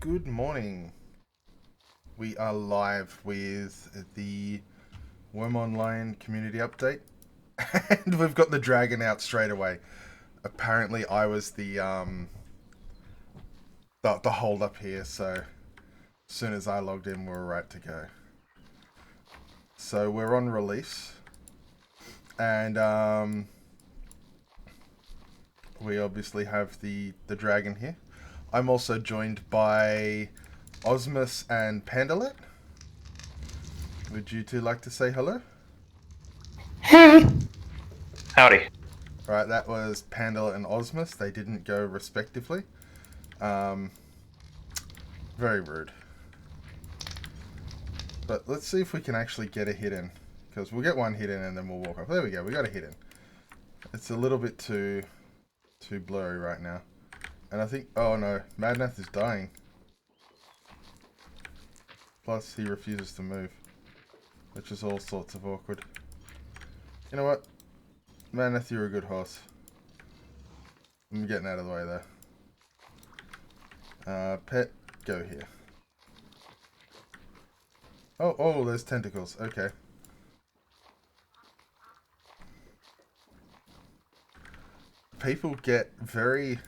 Good morning. We are live with the Wurm Online community update, and we've got the dragon out straight away. Apparently, I was the hold up here, so as soon as I logged in, we were right to go. So we're on release, and we obviously have the dragon here. I'm also joined by Osmus and Pandalet. Would you two like to say hello? Howdy. Right, that was Pandalet and Osmus. They didn't go respectively. Very rude. But let's see if we can actually get a hit in. Because we'll get one hit in and then we'll walk off. There we go, we got a hit in. It's a little bit too blurry right now. And I think, oh no, Madnath is dying. Plus he refuses to move. Which is all sorts of awkward. You know what? Madnath, you're a good horse. I'm getting out of the way there. Pet, go here. Oh, there's tentacles. Okay. People get very...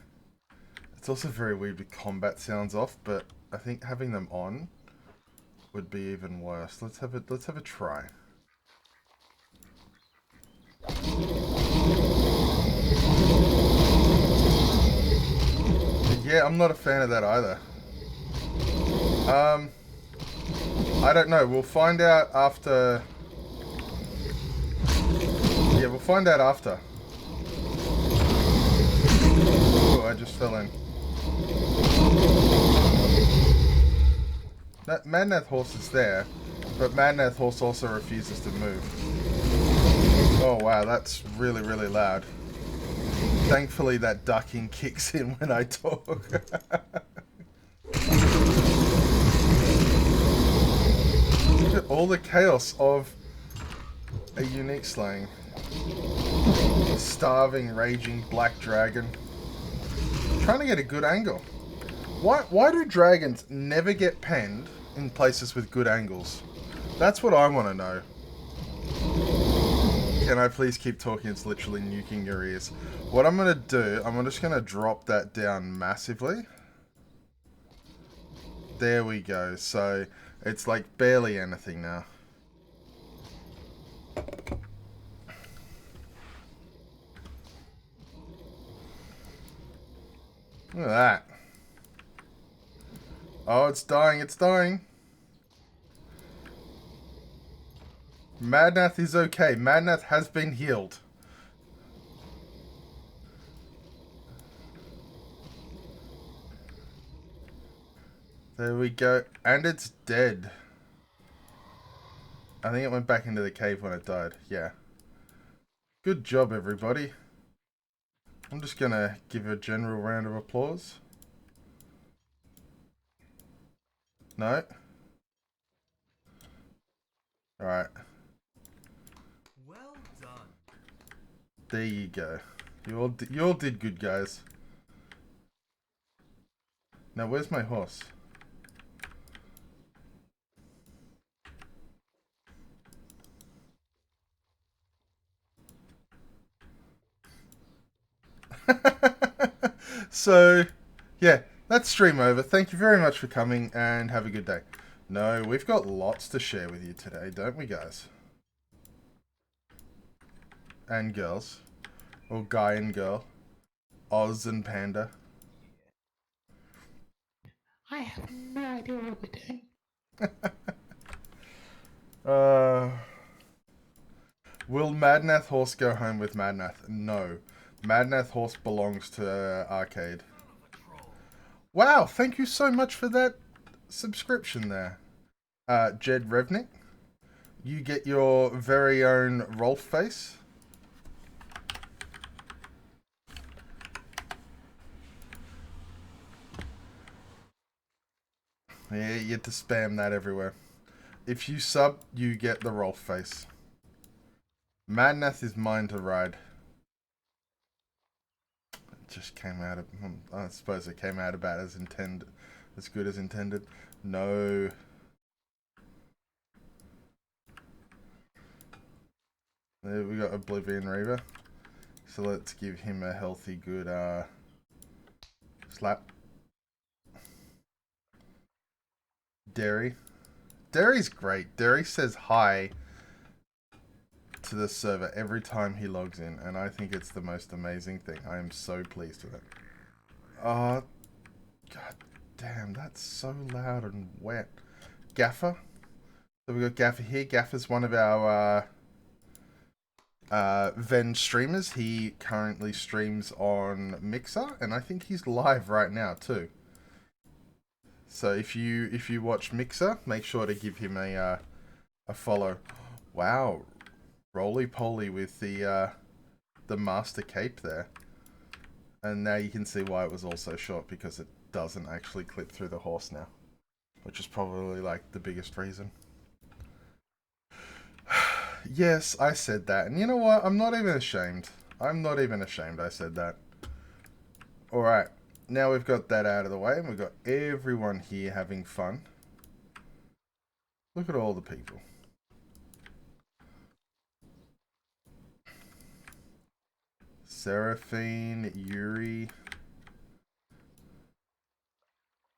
It's also very weird with combat sounds off, but I think having them on would be even worse. Let's have a try. Yeah, I'm not a fan of that either. I don't know. We'll find out after. Yeah, we'll find out after. Oh, I just fell in. That Madnath horse is there, but Madnath horse also refuses to move. Oh wow, that's really, really loud. Thankfully that ducking kicks in when I talk. Look at all the chaos of a unique slaying. A starving, raging black dragon. I'm trying to get a good angle. Why do dragons never get penned in places with good angles? That's what I want to know. Can I please keep talking? It's literally nuking your ears. What I'm going to do, I'm just going to drop that down massively. There we go. So it's like barely anything now. Look at that. Oh, it's dying, it's dying. Madnath is okay. Madnath has been healed. There we go. And it's dead. I think it went back into the cave when it died. Yeah. Good job, everybody. I'm just gonna give a general round of applause. No? Alright. Well done. There you go. You all did good, guys. Now, where's my horse? So, yeah, that's stream over. Thank you very much for coming and have a good day. No, we've got lots to share with you today, don't we, guys? And girls. Or guy and girl. Oz and Panda. I have no idea what we're doing. Will Madnath Horse go home with Madnath? No. Madnath Horse belongs to Arcade. Wow, thank you so much for that subscription there. Jed Revnick. You get your very own Rolf face. Yeah, you get to spam that everywhere. If you sub, you get the Rolf face. Madnath is mine to ride. It just came out of... I suppose it came out about as intended. as good as intended. No. There we got Oblivion Reaver. So let's give him a healthy, good slap. Derry. Derry's great. Derry says hi to the server every time he logs in, and I think it's the most amazing thing. I am so pleased with it. Oh, god damn, that's so loud and wet. Gaffer. So we got Gaffer here. Gaffer's one of our Ven streamers. He currently streams on Mixer, and I think he's live right now too. So if you watch Mixer, make sure to give him a follow. Wow, roly poly with the master cape there, and now you can see why it was also short, because it doesn't actually clip through the horse now, which is probably like the biggest reason. Yes, I said that. And you know what? I'm not even ashamed. I'm not even ashamed I said that. Alright. Now we've got that out of the way, and we've got everyone here having fun. Look at all the people. Seraphine, Yuri.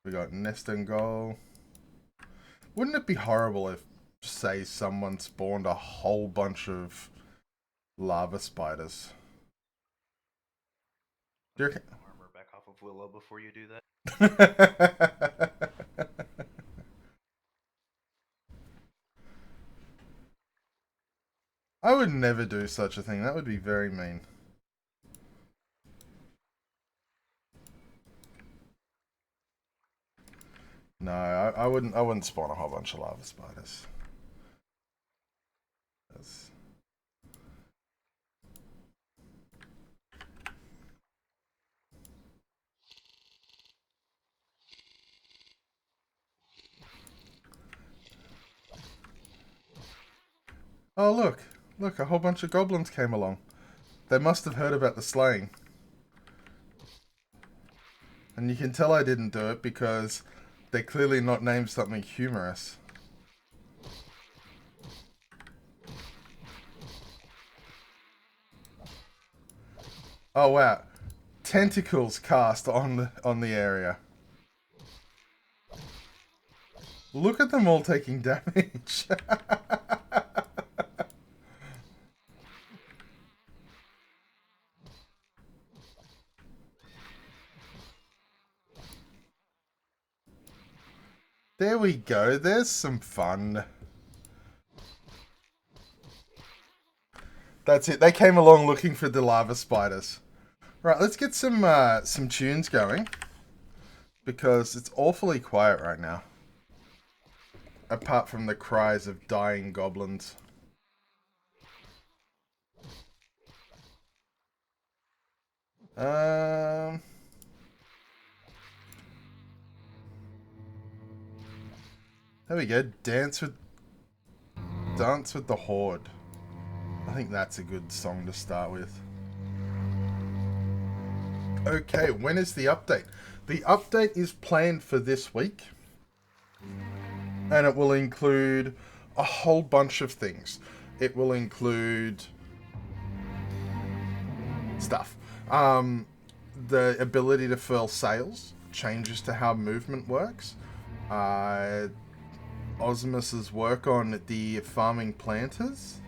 We got Nest and Goal. Wouldn't it be horrible if, say, someone spawned a whole bunch of lava spiders? Do you reckon? Armor back off of Willow before you do that. I would never do such a thing. That would be very mean. No, I wouldn't spawn a whole bunch of lava spiders. That's... Oh, look. Look, a whole bunch of goblins came along. They must have heard about the slaying. And you can tell I didn't do it because they're clearly not named something humorous. Oh, wow. Tentacles cast on the area. Look at them all taking damage. There we go. There's some fun. That's it. They came along looking for the lava spiders. Right, let's get some tunes going, because it's awfully quiet right now. Apart from the cries of dying goblins. There we go. Dance with the Horde. I think that's a good song to start with. Okay, when is the update? The update is planned for this week. And it will include a whole bunch of things. It will include stuff. The ability to furl sails, changes to how movement works, Osmus's work on the farming planters,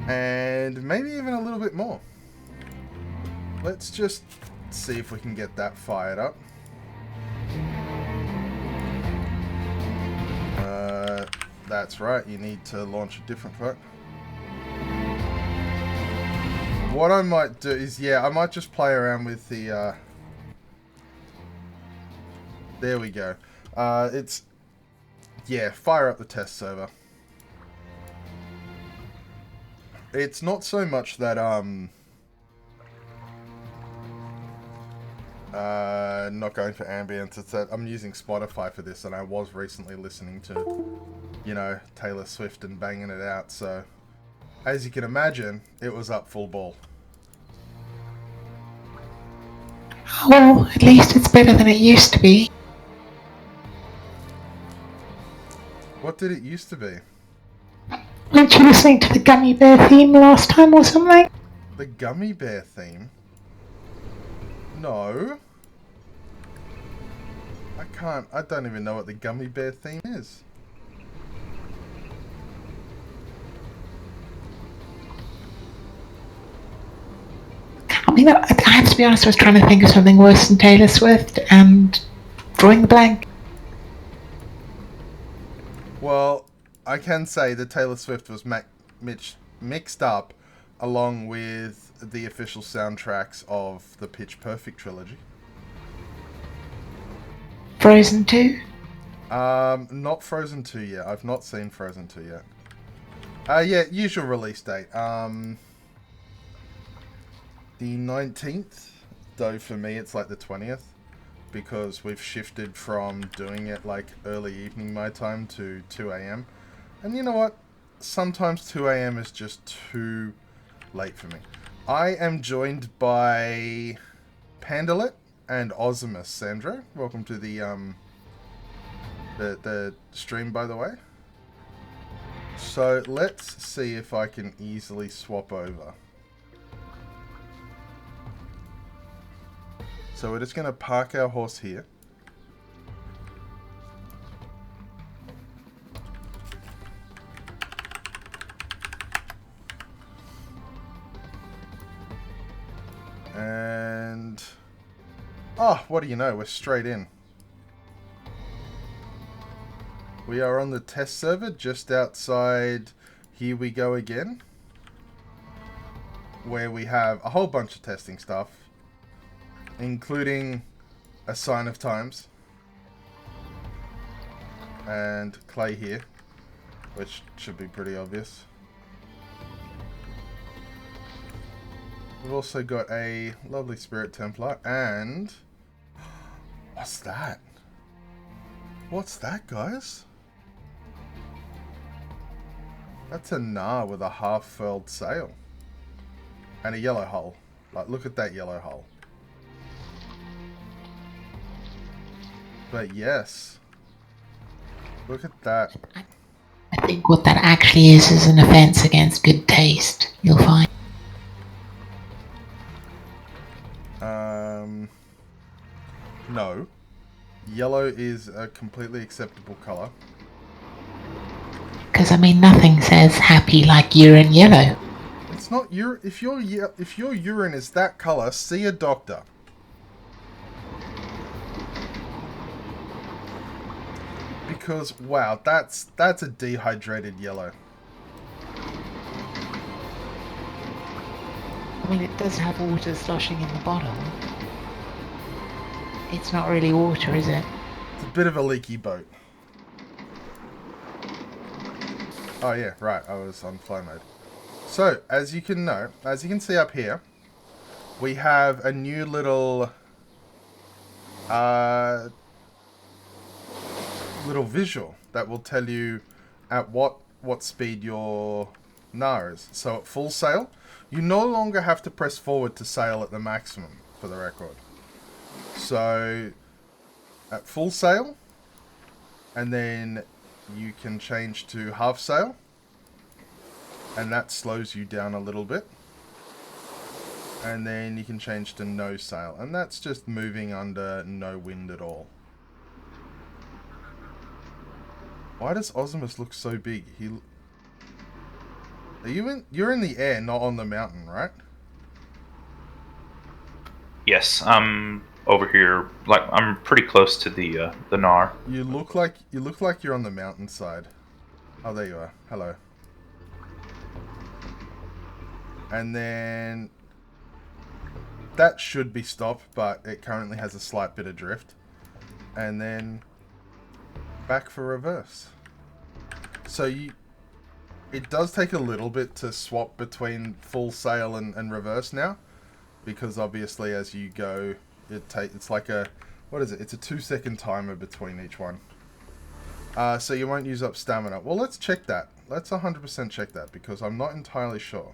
and maybe even a little bit more. Let's just see if we can get that fired up. That's right, you need to launch a different foot. What I might do is, yeah, I might just play around with the, there we go. Yeah, fire up the test server. It's not so much that, not going for ambience, it's that I'm using Spotify for this, and I was recently listening to, you know, Taylor Swift and banging it out, so as you can imagine, it was up full ball. Well, at least it's better than it used to be. What did it used to be? Weren't you listening to the gummy bear theme last time or something? The gummy bear theme? No. I don't even know what the gummy bear theme is. I mean, I have to be honest, I was trying to think of something worse than Taylor Swift and drawing the blank. Well, I can say that Taylor Swift was mixed up along with the official soundtracks of the Pitch Perfect trilogy. Frozen 2? Not Frozen 2 yet. I've not seen Frozen 2 yet. Yeah, usual release date. The 19th, though for me it's like the 20th, because we've shifted from doing it like early evening my time to 2 a.m. And you know what? Sometimes 2 a.m. is just too late for me. I am joined by Pandalit and Ozimus. Sandro, welcome to the stream, by the way. So let's see if I can easily swap over. So we're just going to park our horse here. And... oh, what do you know? We're straight in. We are on the test server just outside Here We Go Again, where we have a whole bunch of testing stuff, including a Sign of Times and Clay here, which should be pretty obvious. We've also got a lovely Spirit Templar and... what's that? What's that, guys? That's a Nar with a half-furled sail. And a yellow hull. Like, look at that yellow hull. But yes. Look at that. I think what that actually is an offence against good taste, you'll find. No. Yellow is a completely acceptable colour. Because, I mean, nothing says happy like urine yellow. It's not urine. If your urine is that colour, see a doctor. Because wow, that's a dehydrated yellow. I mean, it does have water sloshing in the bottom. It's not really water, is it? It's a bit of a leaky boat. Oh yeah, right, I was on fly mode. So, as you can see up here, we have a new little visual that will tell you at what speed your Nar is. So at full sail, you no longer have to press forward to sail at the maximum, for the record. So at full sail, and then you can change to half sail, and that slows you down a little bit. And then you can change to no sail, and that's just moving under no wind at all. Why does Ozimus look so big? You're in the air, not on the mountain, right? Yes, I'm over here. Like I'm pretty close to the Nar. You look like you're on the mountainside. Oh, there you are. Hello. And then that should be stopped, but it currently has a slight bit of drift. And then back for reverse. So it does take a little bit to swap between full sail and reverse now, because obviously as you go, it's like a, what is it? It's a 2-second timer between each one. So you won't use up stamina. Well, let's check that. Let's 100% check that, because I'm not entirely sure.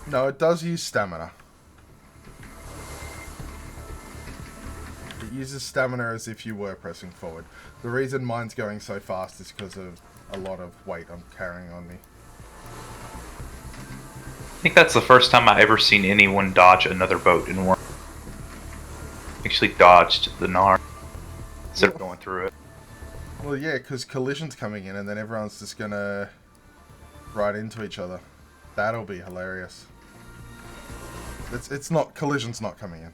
No, it does use stamina. It uses stamina as if you were pressing forward. The reason mine's going so fast is because of a lot of weight I'm carrying on me. I think that's the first time I ever seen anyone dodge another boat in Wurm. Actually dodged the Gnar instead of going through it. Well, yeah, because collision's coming in and then everyone's just gonna ride into each other. That'll be hilarious. It's not, collision's not coming in.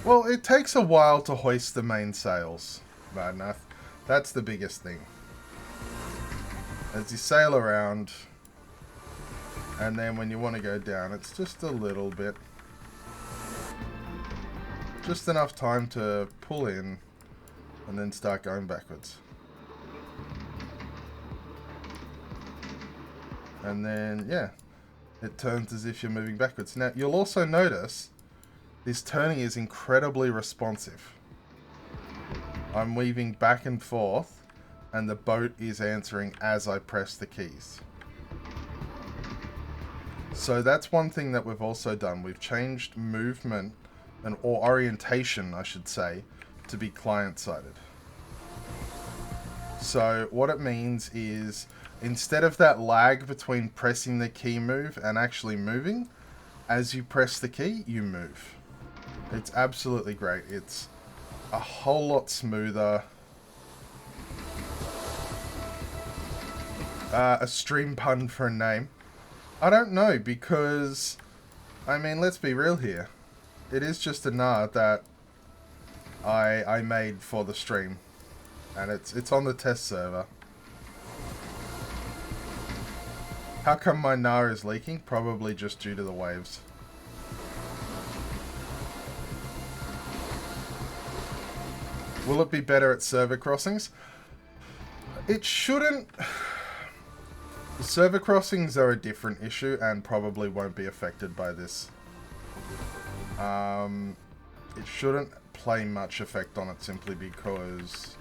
Well, it takes a while to hoist the main sails, Madnath. That's the biggest thing. As you sail around, and then when you want to go down, it's just a little bit. Just enough time to pull in, and then start going backwards. And then, yeah, it turns as if you're moving backwards. Now, you'll also notice this turning is incredibly responsive. I'm weaving back and forth, and the boat is answering as I press the keys. So that's one thing that we've also done. We've changed movement, or orientation, I should say, to be client-sided. So what it means is, instead of that lag between pressing the key move and actually moving, as you press the key, you move. It's absolutely great. It's a whole lot smoother. A stream pun for a name. I don't know, because, I mean, let's be real here. It is just a Gnar that I made for the stream. And it's on the test server. How come my Gnar is leaking? Probably just due to the waves. Will it be better at server crossings? It shouldn't. The server crossings are a different issue and probably won't be affected by this. It shouldn't play much effect on it simply because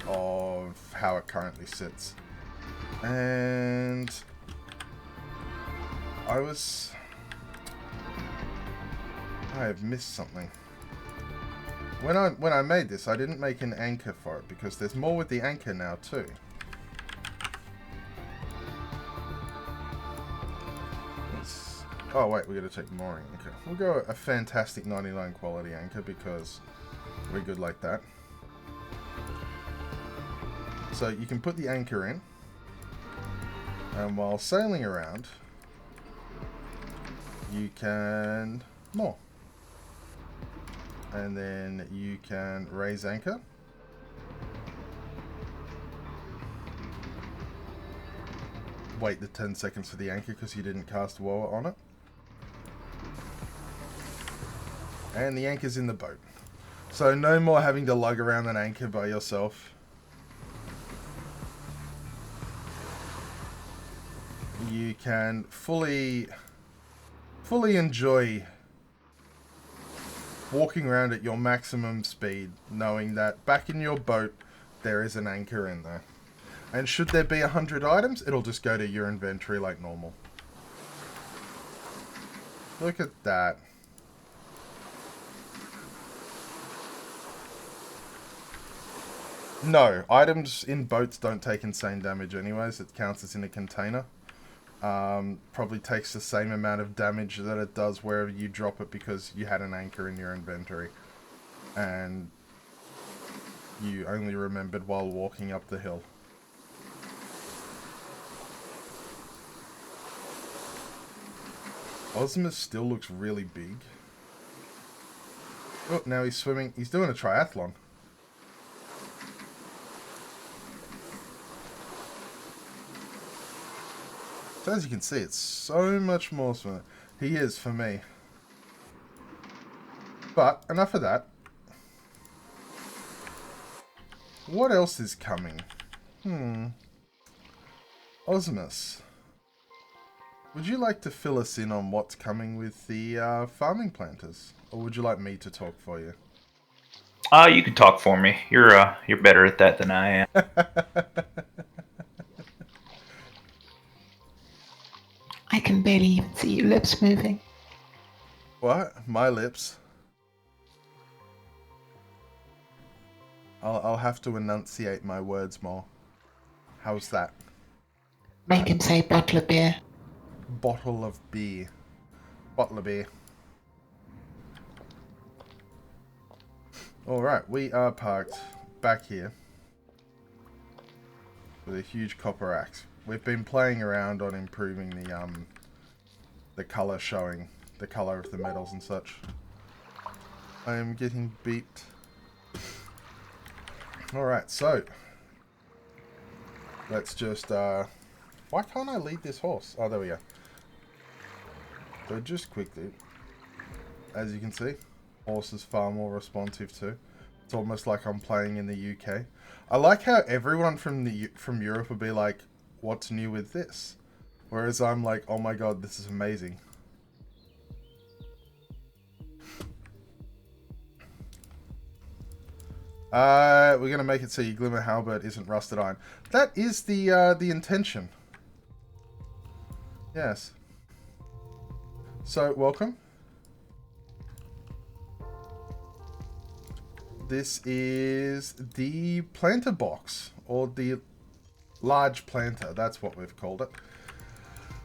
of how it currently sits. And I have missed something. When I made this, I didn't make an anchor for it because there's more with the anchor now too. Oh wait, we got to take mooring anchor. We'll go a fantastic 99 quality anchor because we're good like that. So you can put the anchor in, and while sailing around, you can moor. And then you can raise anchor. Wait the 10 seconds for the anchor because you didn't cast Woa on it. And the anchor's in the boat. So no more having to lug around an anchor by yourself. You can fully enjoy walking around at your maximum speed, knowing that back in your boat there is an anchor in there. And should there be 100 items, it'll just go to your inventory like normal. Look at that. No, items in boats don't take insane damage anyways. It counts as in a container. Probably takes the same amount of damage that it does wherever you drop it because you had an anchor in your inventory. And you only remembered while walking up the hill. Osmus still looks really big. Oh, now he's swimming. He's doing a triathlon. So as you can see, it's so much more smooth. He is for me. But enough of that. What else is coming? Osmus. Would you like to fill us in on what's coming with the farming planters? Or would you like me to talk for you? You can talk for me. You're better at that than I am. I can barely even see your lips moving. What? My lips? I'll have to enunciate my words more. How's that? Make him say bottle of beer. Bottle of beer. Bottle of beer. Alright, we are parked back here with a huge copper axe. We've been playing around on improving the colour showing, the colour of the metals and such. I am getting beeped. Alright, so let's just why can't I lead this horse? Oh, there we go. So just quickly, as you can see, horse is far more responsive too. It's almost like I'm playing in the UK. I like how everyone from Europe will be like, what's new with this? Whereas I'm like, oh my god, this is amazing. We're gonna make it so your glimmer halberd isn't rusted iron. That is the intention. Yes. So, welcome. This is the planter box, or the large planter, that's what we've called it.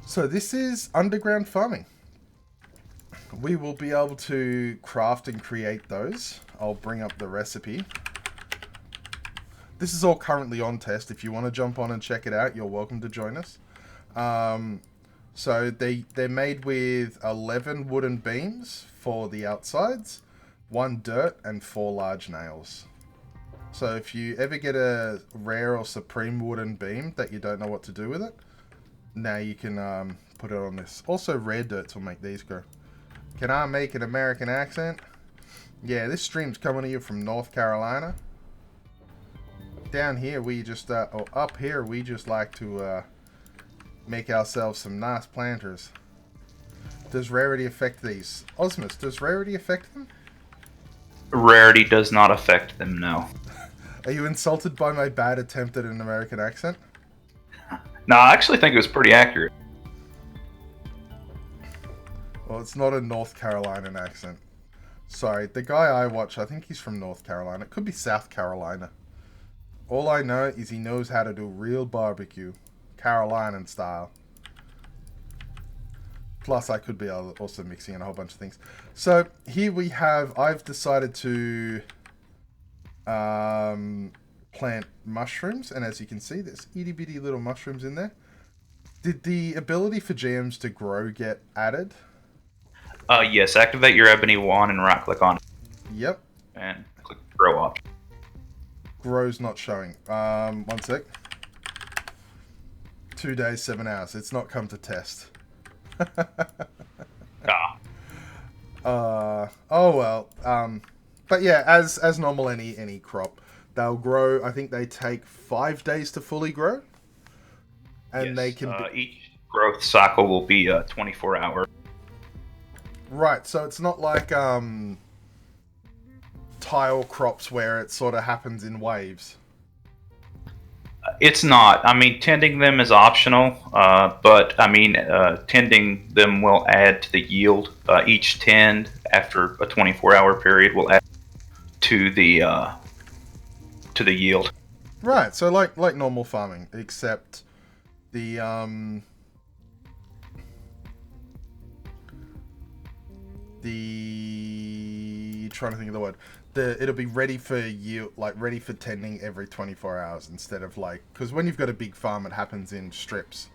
So this is underground farming. We will be able to craft and create those. I'll bring up the recipe. This is all currently on test. If you want to jump on and check it out, you're welcome to join us. So they're made with 11 wooden beams for the outsides, 1 dirt, and 4 large nails. So if you ever get a rare or supreme wooden beam that you don't know what to do with it, now you can put it on this. Also, rare dirts will make these go. Can I make an American accent? Yeah, this stream's coming to you from North Carolina. Down here, we just, or up here, we just like to make ourselves some nice planters. Does rarity affect these? Osmus, does rarity affect them? Rarity does not affect them, no. Are you insulted by my bad attempt at an American accent? No, I actually think it was pretty accurate. Well, it's not a North Carolinian accent. Sorry, the guy I watch, I think he's from North Carolina. It could be South Carolina. All I know is he knows how to do real barbecue. Carolinian style. Plus, I could be also mixing in a whole bunch of things. So, here we have, I've decided to plant mushrooms. And as you can see, there's itty bitty little mushrooms in there. Did the ability for GMs to grow get added? Yes, activate your ebony wand and right click on it. Yep. And click grow option. Grow's not showing. One sec. 2 days, 7 hours. It's not come to test. Ah. Oh well. But yeah, as normal any crop, they'll grow. I think they take 5 days to fully grow, and Yes, they can. Each growth cycle will be 24 hours. Right. So it's not like tile crops where it sort of happens in waves. It's not. I mean, tending them is optional, but I mean, tending them will add to the yield. Each tend after a 24-hour period will add to the yield. Right. So like normal farming, except the trying to think of the word. It'll be ready for you, like ready for tending every 24 hours instead of like, because when you've got a big farm, it happens in strips.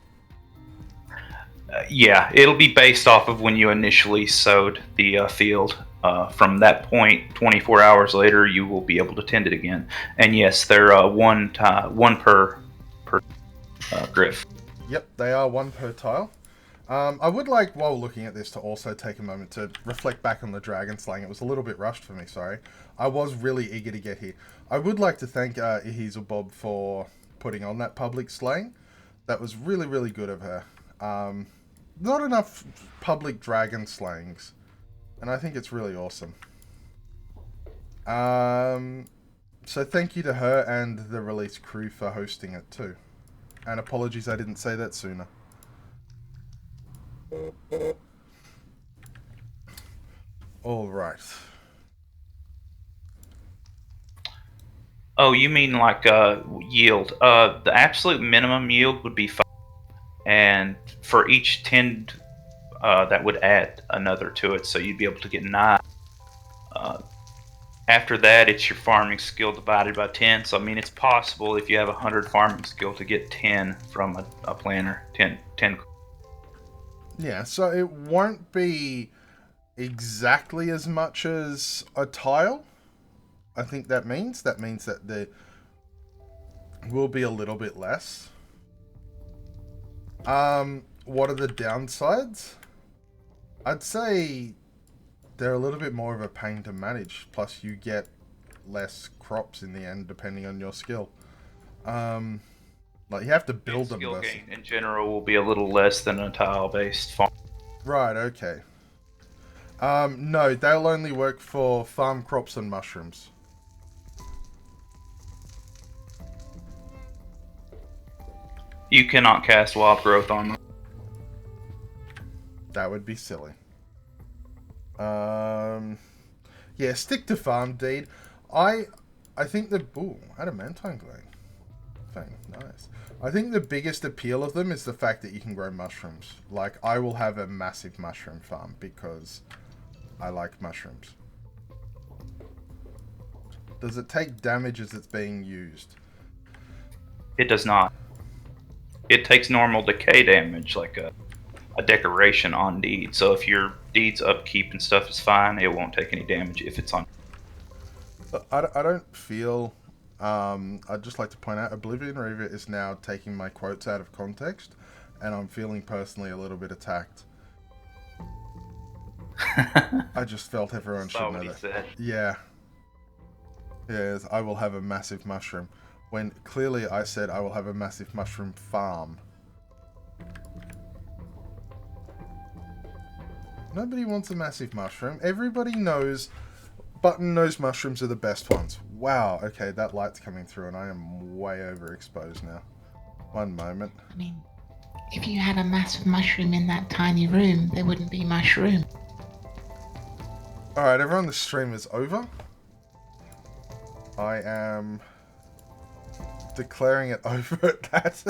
Yeah, it'll be based off of when you initially sowed the field. From that point, 24 hours later, you will be able to tend it again. And yes, they're one per griff. Yep, they are 1 per tile. I would like, while looking at this, to also take a moment to reflect back on the dragon slaying. It was a little bit rushed for me, sorry. I was really eager to get here. I would like to thank Hazelbob for putting on that public slaying. That was really, really good of her. Not enough public dragon slayings, and I think it's really awesome. So thank you to her and the release crew for hosting it too. And apologies I didn't say that sooner. Alright. Oh, you mean like yield? The absolute minimum yield would be 5, and for each 10, that would add another to it, so you'd be able to get 9. After that, it's your farming skill divided by 10. So I mean, it's possible if you have 100 farming skill to get 10 from a planner. 10. Yeah, so it won't be exactly as much as a tile. I think that means that there will be a little bit less. What are the downsides? I'd say they're a little bit more of a pain to manage. Plus, you get less crops in the end, depending on your skill. Like you have to build them. Skill gain in general will be a little less than a tile-based farm. Right. Okay. No, they'll only work for farm crops and mushrooms. You cannot cast wild growth on them. That would be silly. Yeah, stick to farm deed. I think the adamantine glowing thing, nice. I think the biggest appeal of them is the fact that you can grow mushrooms. Like, I will have a massive mushroom farm because I like mushrooms. Does it take damage as it's being used? It does not. It takes normal decay damage, like a decoration on deed. So if your deed's upkeep and stuff is fine, it won't take any damage if it's on. I don't feel... I'd just like to point out, Oblivion Reaver is now taking my quotes out of context, and I'm feeling personally a little bit attacked. I just felt everyone should know that. Said. Yeah. Yes, I will have a massive mushroom. When clearly I said I will have a massive mushroom farm. Nobody wants a massive mushroom. Everybody knows button-nosed mushrooms are the best ones. Wow, okay, that light's coming through and I am way overexposed now. One moment. I mean, if you had a massive mushroom in that tiny room, there wouldn't be mushroom. Alright, everyone, the stream is over. I am declaring it over at that.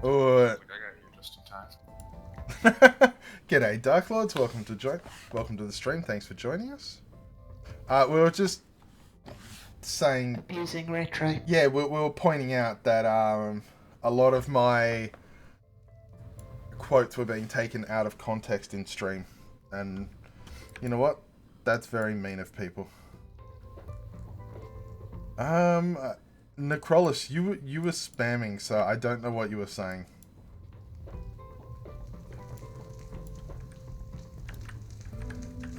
Oh, I got here just in time. G'day, Dark Lords. Welcome to the stream. Thanks for joining us. We were just saying, Abusing retro. yeah, we were pointing out that a lot of my quotes were being taken out of context in stream, and you know what? That's very mean of people. Necrolis, you were spamming, so I don't know what you were saying.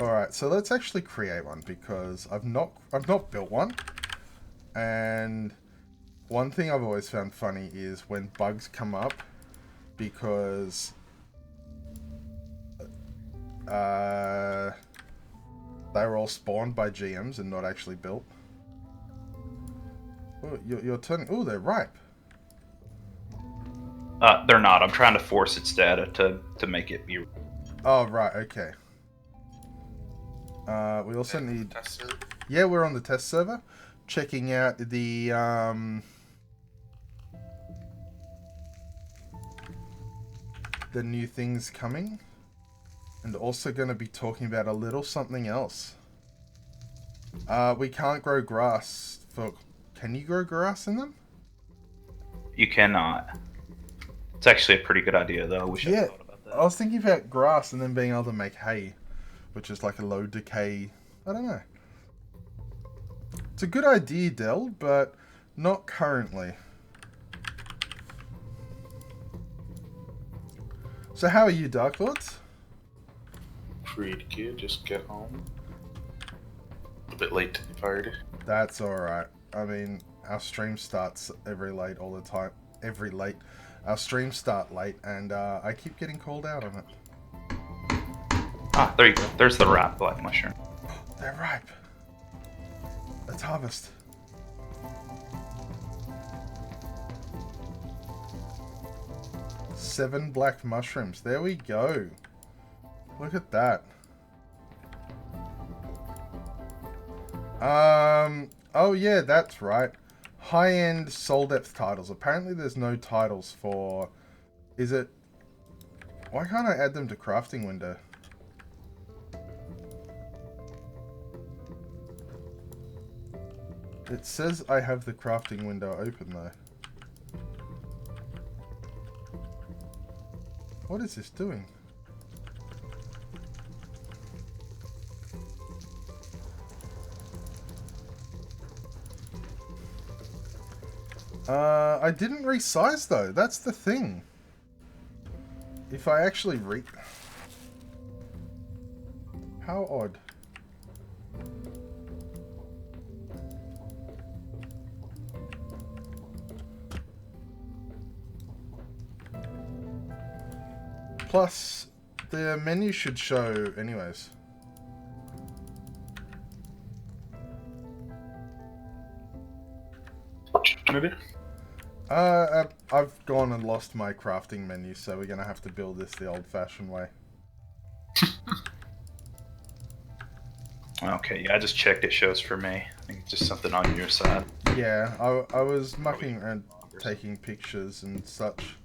Alright, so let's actually create one because I've not built one. And one thing I've always found funny is when bugs come up because they were all spawned by GMs and not actually built. Oh, you're turning... Oh, they're ripe. They're not. I'm trying to force its data to make it be. Oh, right, okay. We also need... Test server? Yeah, we're on the test server. Checking out the new things coming. And also going to be talking about a little something else. We can't grow grass for... Can you grow grass in them? You cannot. It's actually a pretty good idea, though. I wish I Yeah, thought about that. I was thinking about grass and then being able to make hay, which is like a low decay... I don't know. It's a good idea, Del, but not currently. So how are you, Dark Lords? Pretty good, just get home. A bit late to the party. That's alright. I mean, our stream starts every late all the time. Our streams start late, and I keep getting called out on it. Ah, there you go. There's the ripe black mushroom. They're ripe. Let's harvest. Seven black mushrooms. There we go. Look at that. Oh yeah, that's right. High-end soul depth titles. Apparently there's no titles for... Is it... Why can't I add them to crafting window? It says I have the crafting window open though. What is this doing? I didn't resize though, that's the thing. If I actually How odd. Plus, the menu should show anyways. Maybe? I've gone and lost my crafting menu, so we're gonna have to build this the old-fashioned way. Okay, yeah, I just checked. It shows for me. I think it's just something on your side. Yeah, I was mucking around taking pictures and such.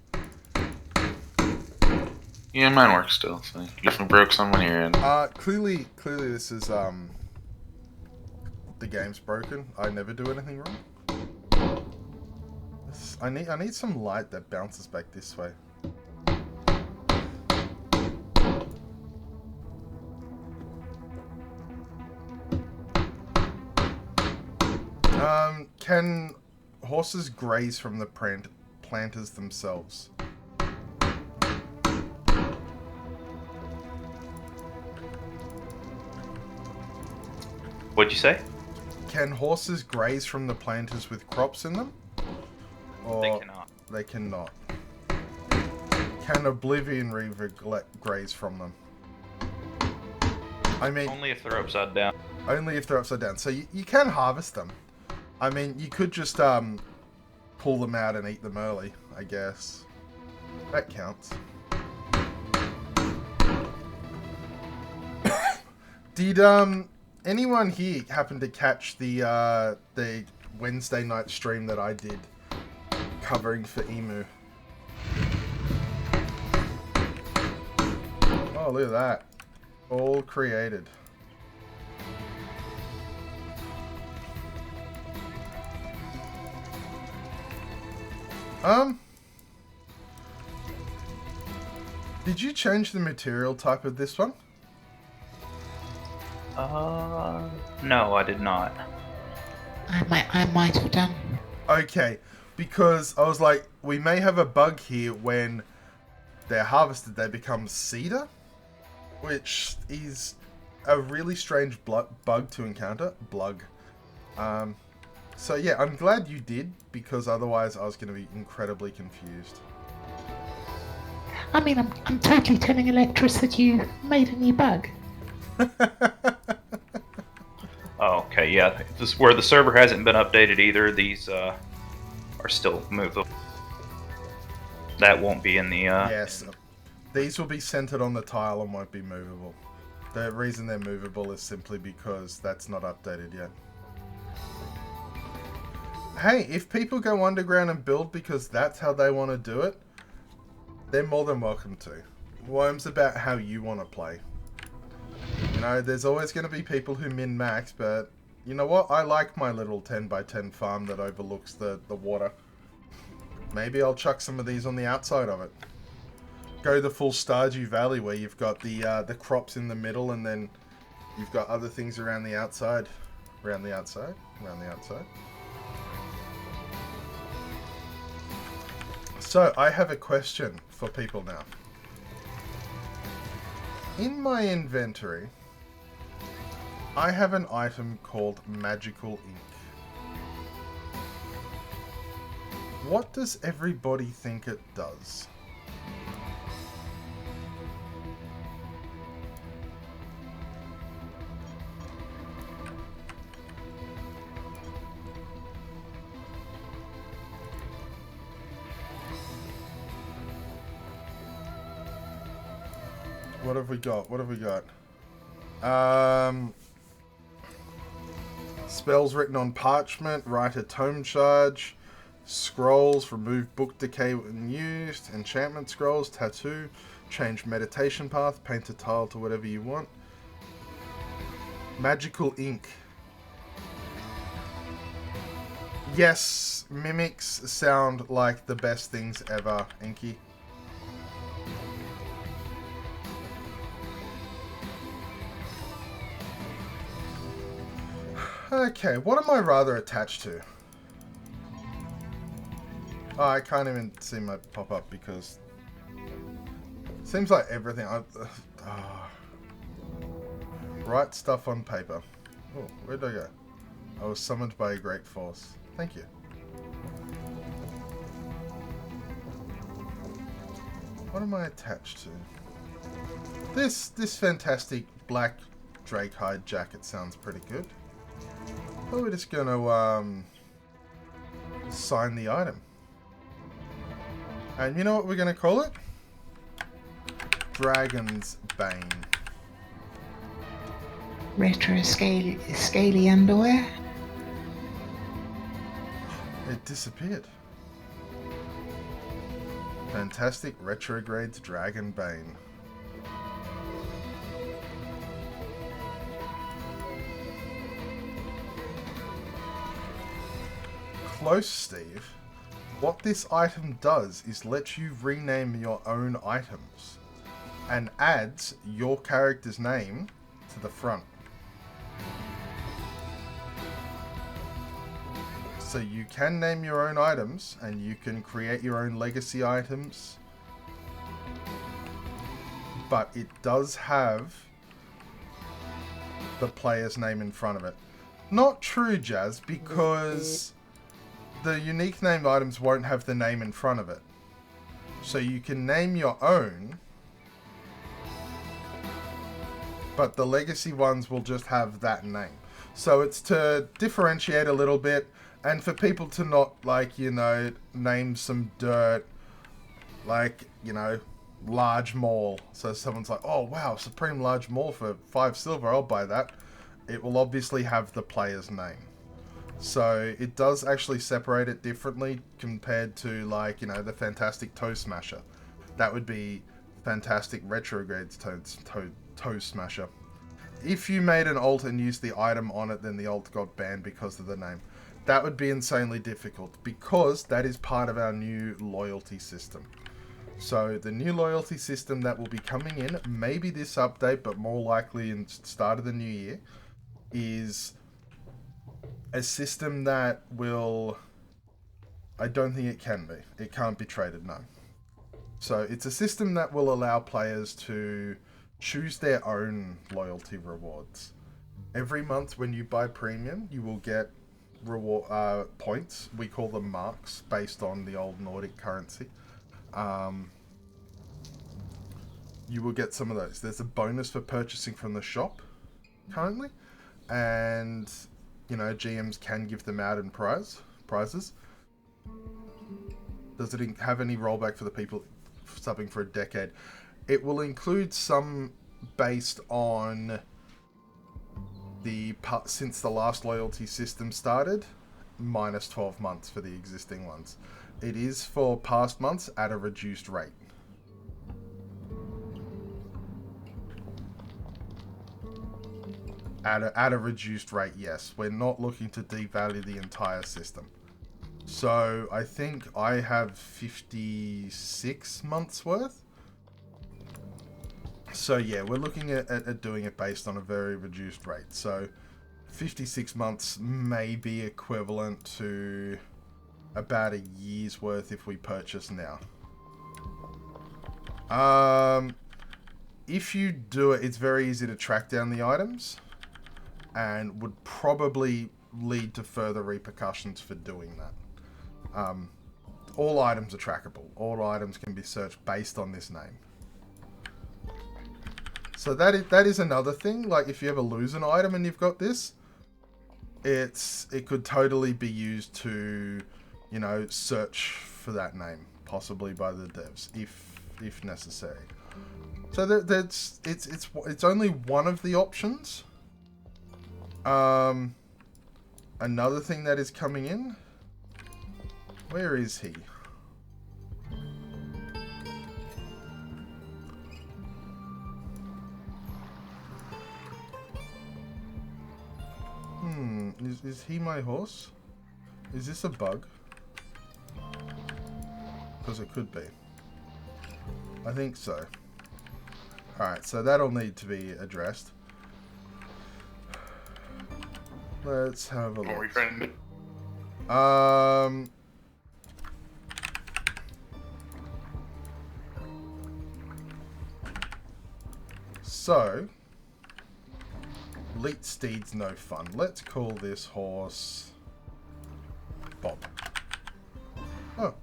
Yeah, mine works still. So you definitely broke some when you're in. Clearly this is the game's broken. I never do anything wrong. I need some light that bounces back this way. Can horses graze from the planters themselves? What'd you say? Can horses graze from the planters with crops in them? Or They cannot. They cannot. Can Oblivion Reaver graze from them? I mean... Only if they're upside down. Only if they're upside down. So you can harvest them. I mean, you could just pull them out and eat them early, I guess. That counts. Did anyone here happen to catch the Wednesday night stream that I did covering for Emu? Oh, look at that. All created. Did you change the material type of this one? No, I did not. I might have done. Okay, because I was like, we may have a bug here when they're harvested, they become cedar, which is a really strange bug to encounter. So yeah, I'm glad you did, because otherwise I was going to be incredibly confused. I mean, I'm totally telling Electrus you made a new bug. Oh, okay, yeah. This where the server hasn't been updated either. These are still movable. That won't be in the. Yes, these will be centered on the tile and won't be movable. The reason they're movable is simply because that's not updated yet. Hey, if people go underground and build because that's how they want to do it, they're more than welcome to. Worm's about how you want to play. You know, there's always going to be people who min-max, but you know what? I like my little 10x10 farm that overlooks the water. Maybe I'll chuck some of these on the outside of it. Go the full Stardew Valley where you've got the crops in the middle and then you've got other things around the outside. Around the outside? Around the outside. So, I have a question for people now. In my inventory, I have an item called Magical Ink. What does everybody think it does? What have we got? What have we got? Spells written on parchment, write a tome charge, scrolls, remove book decay when used, enchantment scrolls, tattoo, change meditation path, paint a tile to whatever you want. Magical ink. Yes, mimics sound like the best things ever, Inky. Okay, what am I rather attached to? Oh, I can't even see my pop-up because... Seems like everything... Write stuff on paper. Oh, where'd I go? I was summoned by a great force. Thank you. What am I attached to? This fantastic black drake hide jacket sounds pretty good. But we're just gonna sign the item. And you know what we're gonna call it? Dragon's Bane. Retro scaly underwear. It disappeared. Fantastic retrograde Dragon Bane. Close, Steve. What this item does is let you rename your own items and adds your character's name to the front. So you can name your own items and you can create your own legacy items, but it does have the player's name in front of it. Not true, Jazz, because the unique named items won't have the name in front of it. So you can name your own, but the legacy ones will just have that name. So it's to differentiate a little bit, and for people to not, like, you know, name some dirt, like, you know, large mall. So someone's like, oh wow, Supreme Large Mall for 5 silver, I'll buy that. It will obviously have the player's name. So it does actually separate it differently compared to, like, you know, the Fantastic Toe Smasher. That would be Fantastic Retrograde's Toe Smasher. If you made an alt and used the item on it, then the alt got banned because of the name. That would be insanely difficult because that is part of our new loyalty system. So the new loyalty system that will be coming in, maybe this update, but more likely in the start of the new year, is a system that will... I don't think it can be. It can't be traded, no. So it's a system that will allow players to choose their own loyalty rewards. Every month when you buy premium, you will get reward points. We call them marks, based on the old Nordic currency. You will get some of those. There's a bonus for purchasing from the shop currently, and you know, GMs can give them out in prizes. Does it have any rollback for the people subbing for a decade? It will include some based on since the last loyalty system started, minus 12 months for the existing ones. It is for past months at a reduced rate. At a reduced rate, yes. We're not looking to devalue the entire system. So I think I have 56 months worth. So yeah, we're looking at doing it based on a very reduced rate. So 56 months may be equivalent to about a year's worth if we purchase now. If you do it, it's very easy to track down the items, and would probably lead to further repercussions for doing that. All items are trackable. All items can be searched based on this name. So that is another thing. Like, if you ever lose an item and you've got this, it could totally be used to, you know, search for that name, possibly by the devs, if if necessary. So that's it's only one of the options. Another thing that is coming in. Where is he? Is he my horse? Is this a bug? Because it could be. I think so. Alright, so that'll need to be addressed. Let's have a What are we look. trying to do? So, Leet Steed's no fun. Let's call this horse Bob. Oh.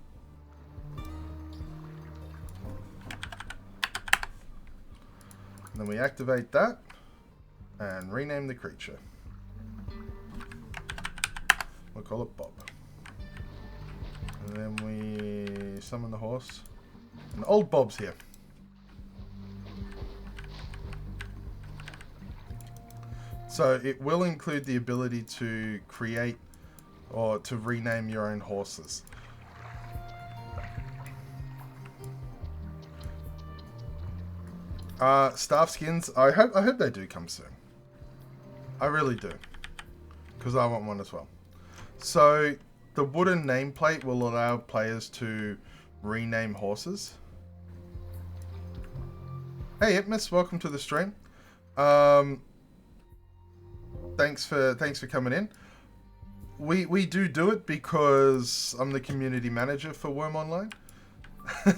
And then we activate that and rename the creature. We'll call it Bob. And then we summon the horse. And old Bob's here. So it will include the ability to create or to rename your own horses. Staff skins, I hope they do come soon. I really do. Because I want one as well. So the wooden nameplate will allow players to rename horses. Hey Itmus, welcome to the stream. Thanks for coming in. We do it because I'm the community manager for Wurm Online.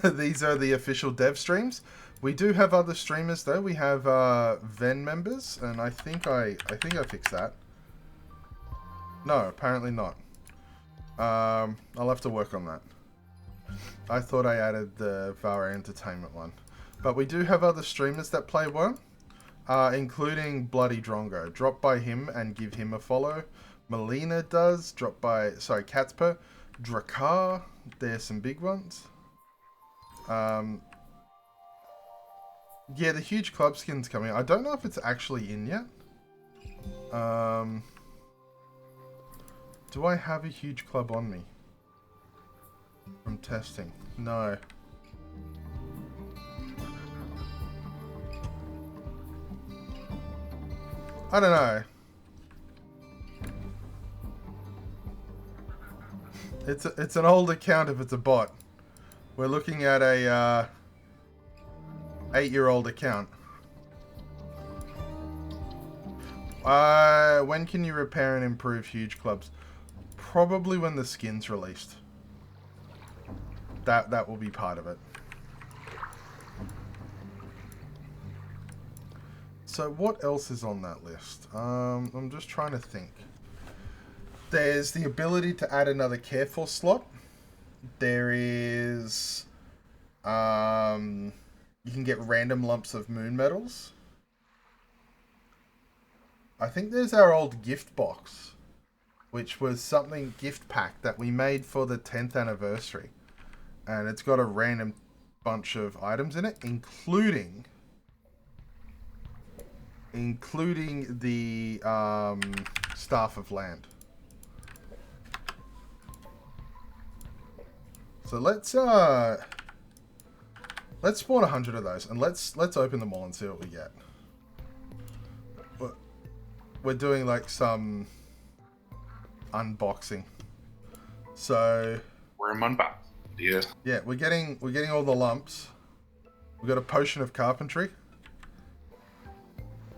These are the official dev streams. We do have other streamers though. We have Ven members, and I think I fixed that. No, apparently not. I'll have to work on that. I thought I added the Vara Entertainment one, but we do have other streamers that play Wurm. Including Bloody Drongo. Drop by him and give him a follow. Melina does. Catsper. Drakar. There's some big ones. Yeah, the huge club skin's coming. I don't know if it's actually in yet. Do I have a huge club on me? From testing? No. I don't know. It's an old account if it's a bot. We're looking at a 8-year-old account. When can you repair and improve huge clubs? Probably when the skin's released. That will be part of it. So what else is on that list? I'm just trying to think. There's the ability to add another care force slot. There is... you can get random lumps of moon medals. I think there's our old gift box, which was something gift pack that we made for the 10th anniversary. And it's got a random bunch of items in it, including the Staff of Land. So let's spawn 100 of those and let's open them all and see what we get. We're doing like some unboxing. So We're in Munba. Yeah. yeah, we're getting all the lumps. We got a potion of carpentry.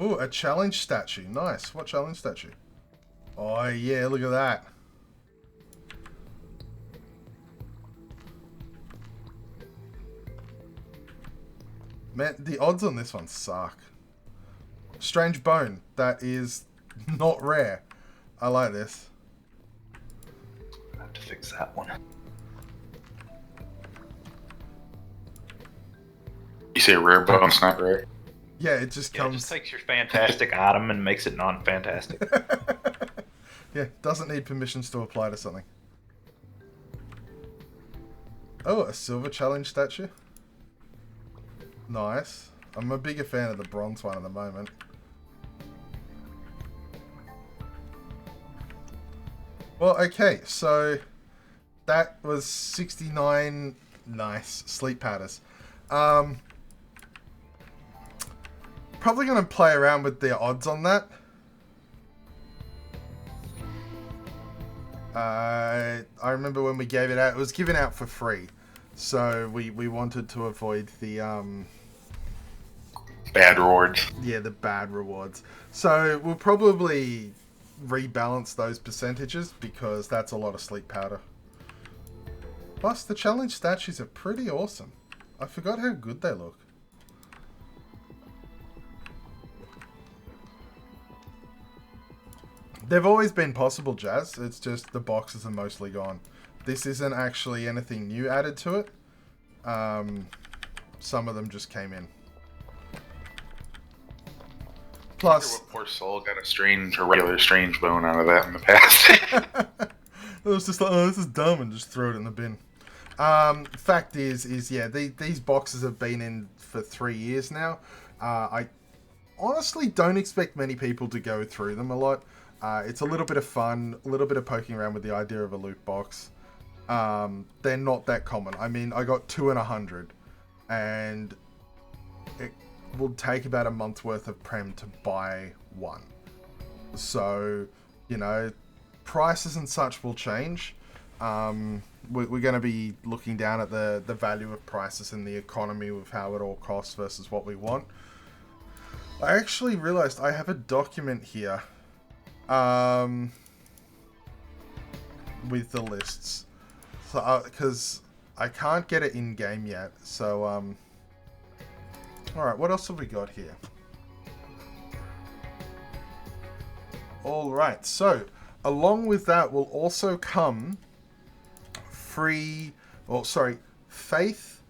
Ooh, a challenge statue. Nice. What challenge statue? Oh, yeah, look at that. Man, the odds on this one suck. Strange bone. That is not rare. I like this. I have to fix that one. You say rare bone's not rare? Yeah, it just Yeah, it comes... just takes your fantastic item and makes it non-fantastic. Yeah, doesn't need permissions to apply to something. Oh, a silver challenge statue. Nice. I'm a bigger fan of the bronze one at the moment. Well, okay, so that was 69 nice sleep powders. Probably going to play around with the odds on that. I remember when we gave it out, it was given out for free. So we wanted to avoid the Bad rewards. yeah, the bad rewards. So we'll probably rebalance those percentages because that's a lot of sleep powder. Plus, the challenge statues are pretty awesome. I forgot how good they look. They've always been possible, Jazz. It's just the boxes are mostly gone. This isn't actually anything new added to it. Some of them just came in. Plus, What poor soul got a regular strange bone out of that in the past. it was just like, oh, this is dumb, and just throw it in the bin. Fact is yeah, these boxes have been in for 3 years now. I honestly don't expect many people to go through them a lot. It's a little bit of fun, a little bit of poking around with the idea of a loot box. They're not that common. I mean, I got 2 in 100, and it will take about a month's worth of Prem to buy one. So, you know, prices and such will change. We're going to be looking down at the value of prices in the economy with how it all costs versus what we want. I actually realized I have a document here with the lists. So, because I can't get it in game yet. So, alright, what else have we got here? Alright, so, along with that will also come faith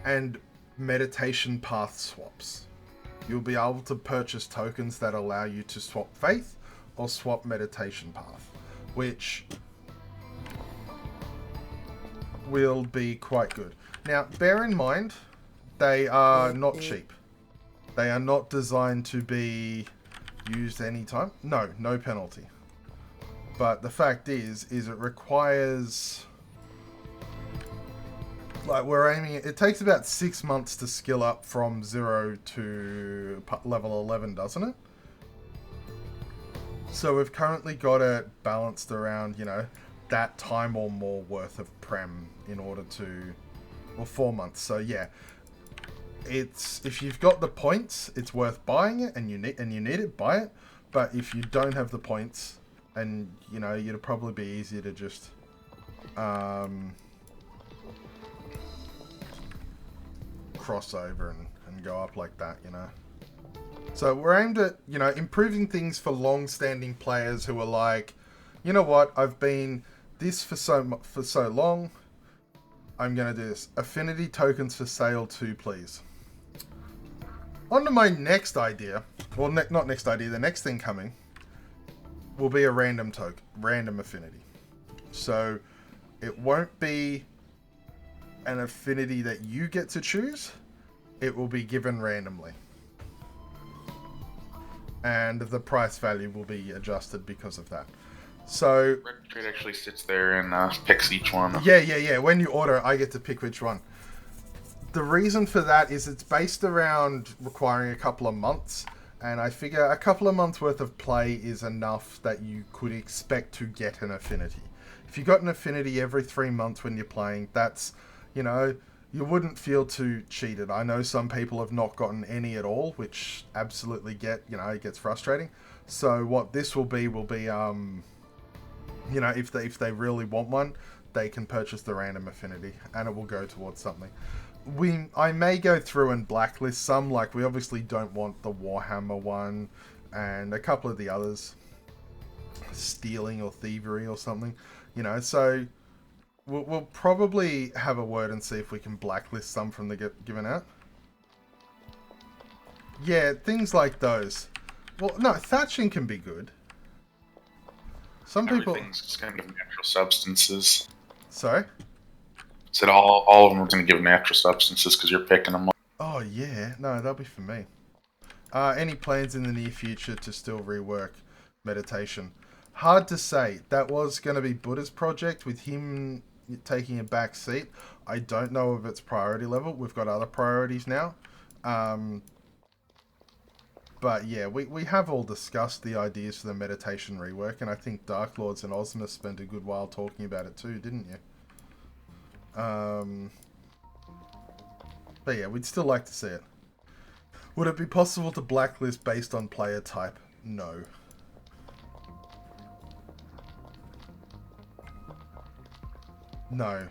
and meditation path swaps. You'll be able to purchase tokens that allow you to swap faith or swap meditation path, which will be quite good. Now, bear in mind, they are not cheap. They are not designed to be used anytime. No penalty. But the fact is it requires, like, we're aiming, it takes about 6 months to skill up from 0 to level 11, doesn't it? So we've currently got it balanced around, you know, that time or more worth of Prem in order to, well, 4 months. So yeah, it's, if you've got the points, it's worth buying it, and you need it, buy it. But if you don't have the points, and you know, it'd probably be easier to just cross over and go up like that, you know. So we're aimed at, you know, improving things for long-standing players who are like, you know what, I've been this for so long, I'm gonna do this. Affinity tokens for sale too, please. On to my next idea. Well, not next idea, the next thing coming will be a random token, random affinity. So it won't be an affinity that you get to choose. It will be given randomly. And the price value will be adjusted because of that. So Red Trade actually sits there and picks each one. Yeah. When you order, I get to pick which one. The reason for that is it's based around requiring a couple of months. And I figure a couple of months worth of play is enough that you could expect to get an affinity. If you got an affinity every 3 months when you're playing, that's, you know, you wouldn't feel too cheated. I know some people have not gotten any at all, which absolutely it gets frustrating. So what this will be, you know, if they really want one, they can purchase the random affinity and it will go towards something. I may go through and blacklist some, like we obviously don't want the Warhammer one and a couple of the others, stealing or thievery or something, you know, so we'll probably have a word and see if we can blacklist some from the given out. Yeah, things like those. Well, no, thatching can be good. Some people... Everything's just going to give natural substances. Sorry? Said all of them are going to give natural substances because you're picking them up. Oh yeah, no, that'll be for me. Any plans in the near future to still rework meditation? Hard to say. That was going to be Buddha's project with him taking a back seat. I don't know of its priority level. We've got other priorities now. But yeah, we have all discussed the ideas for the meditation rework, and I think Dark Lords and Ozma spent a good while talking about it too, didn't you? But yeah, we'd still like to see it. Would it be possible to blacklist based on player type? No. No.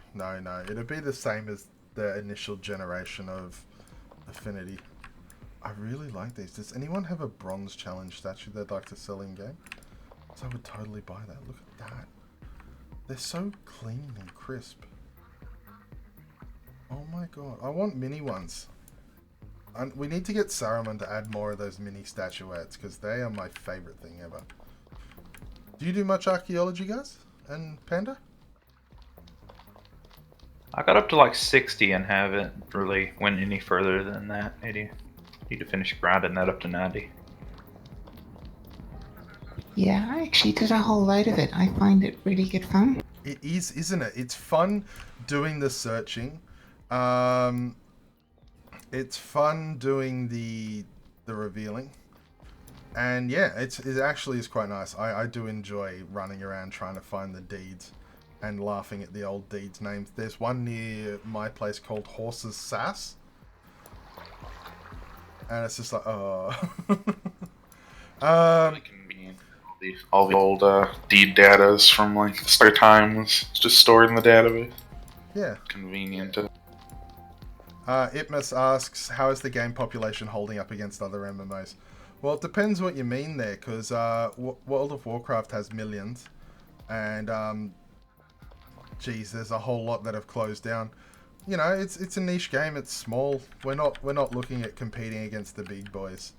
It'd be the same as the initial generation of Affinity. I really like these. Does anyone have a bronze challenge statue they'd like to sell in-game? So I would totally buy that. Look at that. They're so clean and crisp. Oh my god. I want mini ones. And we need to get Saruman to add more of those mini statuettes, because they are my favourite thing ever. Do you do much archaeology, guys? And Panda? I got up to like 60 and haven't really went any further than that. Need to finish grinding that up to 90. Yeah, I actually did a whole load of it. I find it really good fun. It is, isn't it? It's fun doing the searching. It's fun doing the revealing. And yeah, it actually is quite nice. I do enjoy running around trying to find the deeds and laughing at the old deeds names. There's one near my place called Horse's Sass. And it's just like, oh. Really convenient. All the old deed datas from like the start of time was just stored in the database. Yeah. Convenient. Itmus asks, how is the game population holding up against other MMOs? Well, it depends what you mean there, because World of Warcraft has millions, and geez, there's a whole lot that have closed down. You know, it's a niche game. It's small. We're not looking at competing against the big boys.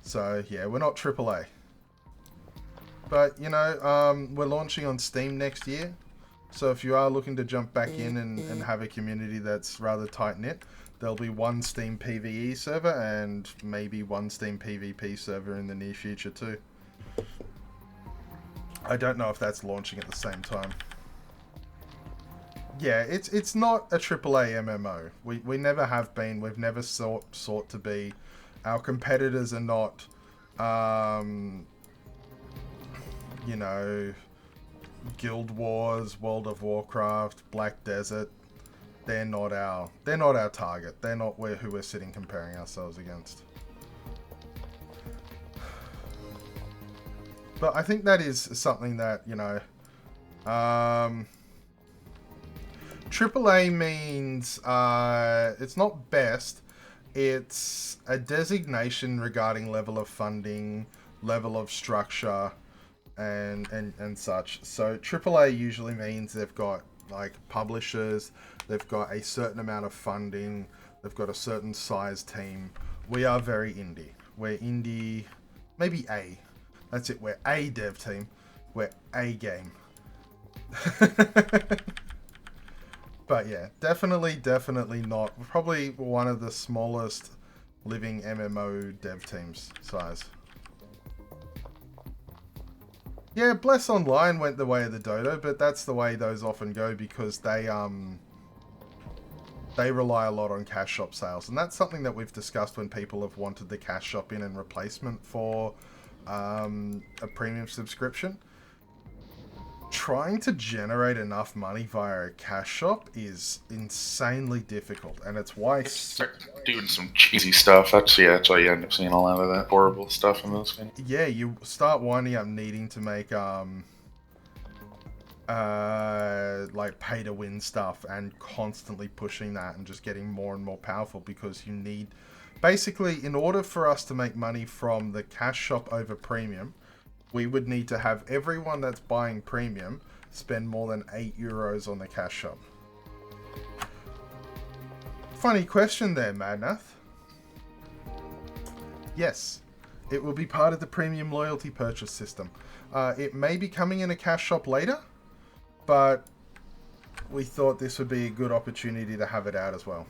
So yeah, we're not AAA. But you know, we're launching on Steam next year. So if you are looking to jump back in and have a community that's rather tight knit, there'll be one Steam PvE server and maybe one Steam PvP server in the near future too. I don't know if that's launching at the same time. Yeah, it's not a AAA MMO. We never have been. We've never sought to be. Our competitors are not, you know, Guild Wars, World of Warcraft, Black Desert. They're not our target. They're not who we're sitting comparing ourselves against. But I think that is something that, you know, AAA means it's not best. It's a designation regarding level of funding, level of structure, and such. So AAA usually means they've got like publishers, they've got a certain amount of funding, they've got a certain size team. We are very indie. We're indie, maybe A. That's it. We're a dev team. We're a game. But yeah, definitely not. We're probably one of the smallest living MMO dev teams size. Yeah, Bless Online went the way of the dodo, but that's the way those often go because they rely a lot on cash shop sales, and that's something that we've discussed when people have wanted the cash shop in replacement for a premium subscription. Trying to generate enough money via a cash shop is insanely difficult, and it's why Start doing some cheesy stuff. That's why you end up seeing a lot of that horrible stuff in those games. yeah, you start winding up needing to make like pay to win stuff and constantly pushing that and just getting more and more powerful because you need basically in order for us to make money from the cash shop over premium, we would need to have everyone that's buying premium spend more than €8 on the cash shop. Funny question there, Madnath. Yes, it will be part of the premium loyalty purchase system. It may be coming in a cash shop later, but we thought this would be a good opportunity to have it out as well.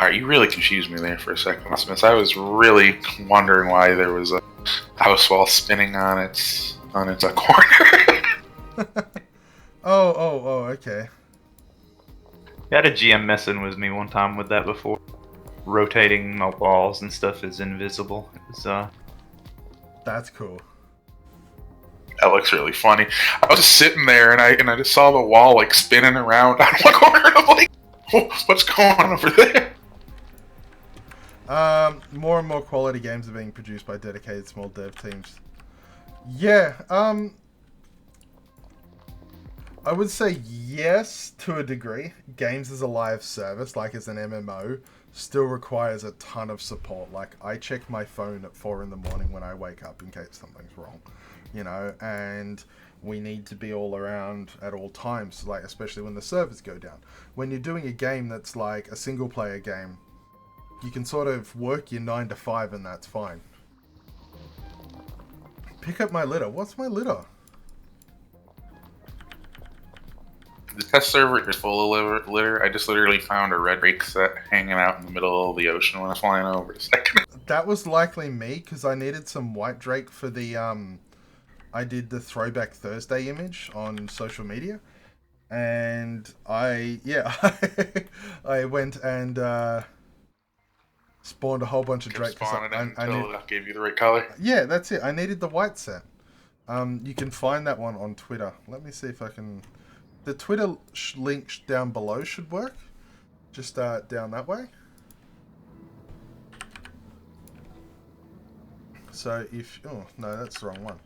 Alright, you really confused me there for a second, Smith. I was really wondering why there was a house wall spinning on its corner. Oh, okay. I had a GM messing with me one time with that before. Rotating my walls and stuff is invisible. It was, That's cool. That looks really funny. I was just sitting there and I just saw the wall like spinning around on one corner and I'm like, what's going on over there? More and more quality games are being produced by dedicated small dev teams. Yeah, I would say yes to a degree. Games as a live service, like as an MMO, still requires a ton of support. Like, I check my phone at 4 in the morning when I wake up in case something's wrong, you know, and we need to be all around at all times, like, especially when the servers go down. When you're doing a game that's like a single player game, you can sort of work your 9 to 5 and that's fine. Pick up my litter. What's my litter? The test server is full of litter. I just literally found a red rake set hanging out in the middle of the ocean when I was flying over a second. That was likely me, because I needed some white drake for the, I did the Throwback Thursday image on social media. And I went and spawned a whole bunch of drake. Spawning it until it gave you the right color. Yeah, that's it. I needed the white set. You can find that one on Twitter. Let me see if I can... The Twitter link down below should work. Just down that way. So if... Oh, no, that's the wrong one.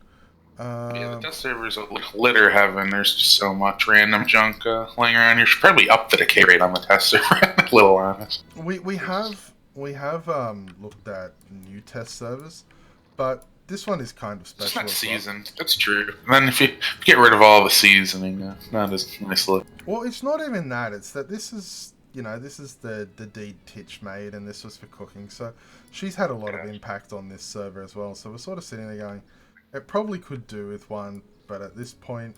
Yeah, the test server's a litter heaven. There's just so much random junk laying around. You're probably up the decay rate on the test server. A little honest. We have looked at new test servers, but this one is kind of special. It's not as seasoned. That's true. And then if you get rid of all the seasoning, not as nice look. Well, it's not even that. It's that this is, you know, this is the deed Titch made, and this was for cooking. So she's had a lot of impact on this server as well. So we're sort of sitting there going, it probably could do with one, but at this point,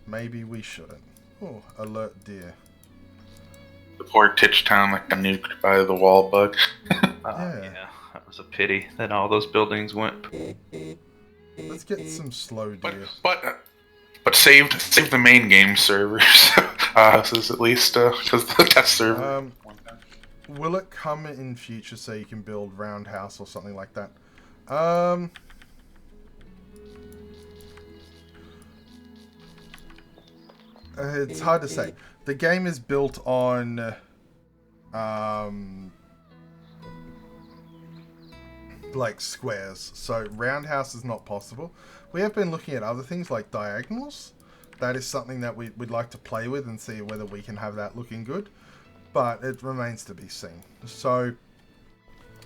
maybe we shouldn't. Oh, alert deer. The poor Titch town like got nuked by the wall bug. yeah, that was a pity that all those buildings went. Let's get some slow deer. But saved the main game servers. Houses at least, because the test server. Will it come in future so you can build roundhouse or something like that? It's hard to say. The game is built on like squares, so roundhouse is not possible. We have been looking at other things like diagonals. That is something that we'd like to play with and see whether we can have that looking good, but it remains to be seen. So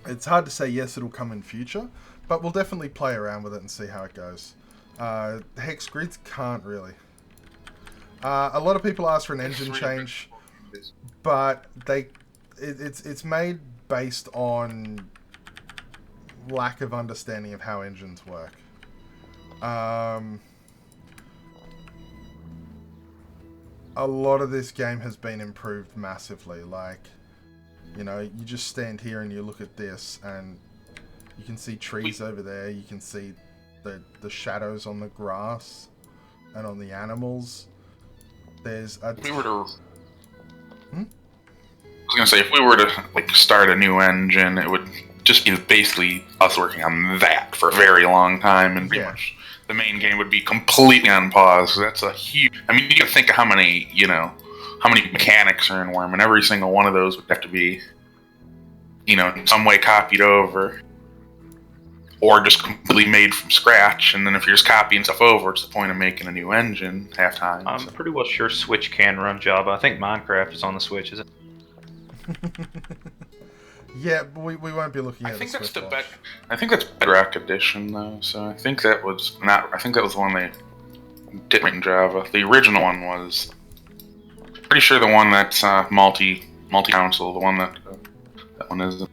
it's hard to say yes, it'll come in future, but we'll definitely play around with it and see how it goes. Hex grids can't really. A lot of people ask for an engine change, but it's made based on lack of understanding of how engines work. A lot of this game has been improved massively. Like, you know, you just stand here and you look at this and you can see trees over there. You can see the shadows on the grass and on the animals. There's a... I was gonna say, if we were to like start a new engine, it would just be basically us working on that for a very long time, and pretty much the main game would be completely on pause. That's a huge... I mean, you can think of how many mechanics are in Wurm, and every single one of those would have to be, in some way copied over. Or just completely made from scratch, and then if you're just copying stuff over, it's the point of making a new engine half time. I'm pretty well sure Switch can run Java. I think Minecraft is on the Switch, is it? Yeah, but we won't be looking at I think that's Bedrock Edition though, so I think that was the one they did in Java. The original one was pretty sure the one that's multi-console, the one that one isn't.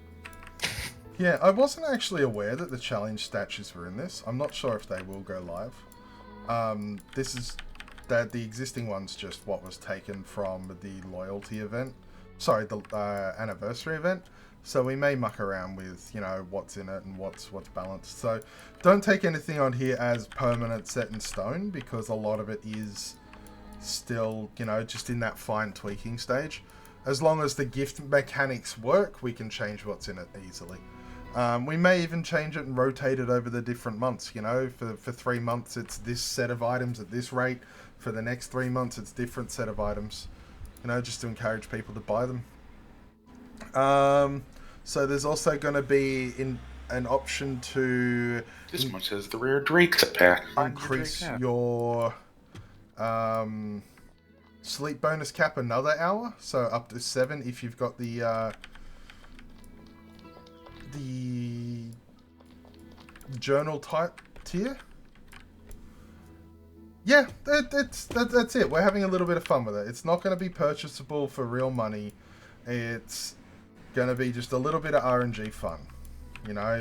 Yeah, I wasn't actually aware that the challenge statues were in this. I'm not sure if they will go live. The existing one's just what was taken from the loyalty event. sorry, the anniversary event. So we may muck around with, what's in it and what's balanced. So don't take anything on here as permanent set in stone, because a lot of it is still, just in that fine tweaking stage. As long as the gift mechanics work, we can change what's in it easily. We may even change it and rotate it over the different months. For 3 months it's this set of items at this rate. For the next 3 months it's different set of items. Just to encourage people to buy them. So there's also going to be an option to... This one says the rare Drake's pack. Increase your sleep bonus cap another hour. So up to 7 if you've got the journal type tier. Yeah, that's it. We're having a little bit of fun with it. It's not going to be purchasable for real money. It's going to be just a little bit of RNG fun.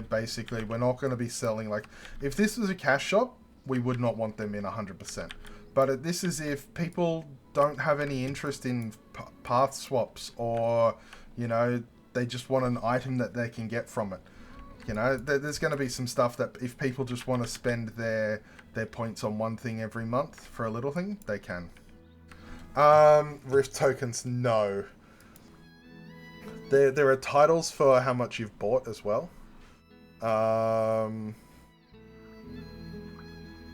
Basically, we're not going to be selling, like, if this was a cash shop, we would not want them in 100%. But this is if people don't have any interest in path swaps, or, they just want an item that they can get from it. There's going to be some stuff that if people just want to spend their points on one thing every month for a little thing, they can. Rift tokens, no. There are titles for how much you've bought as well.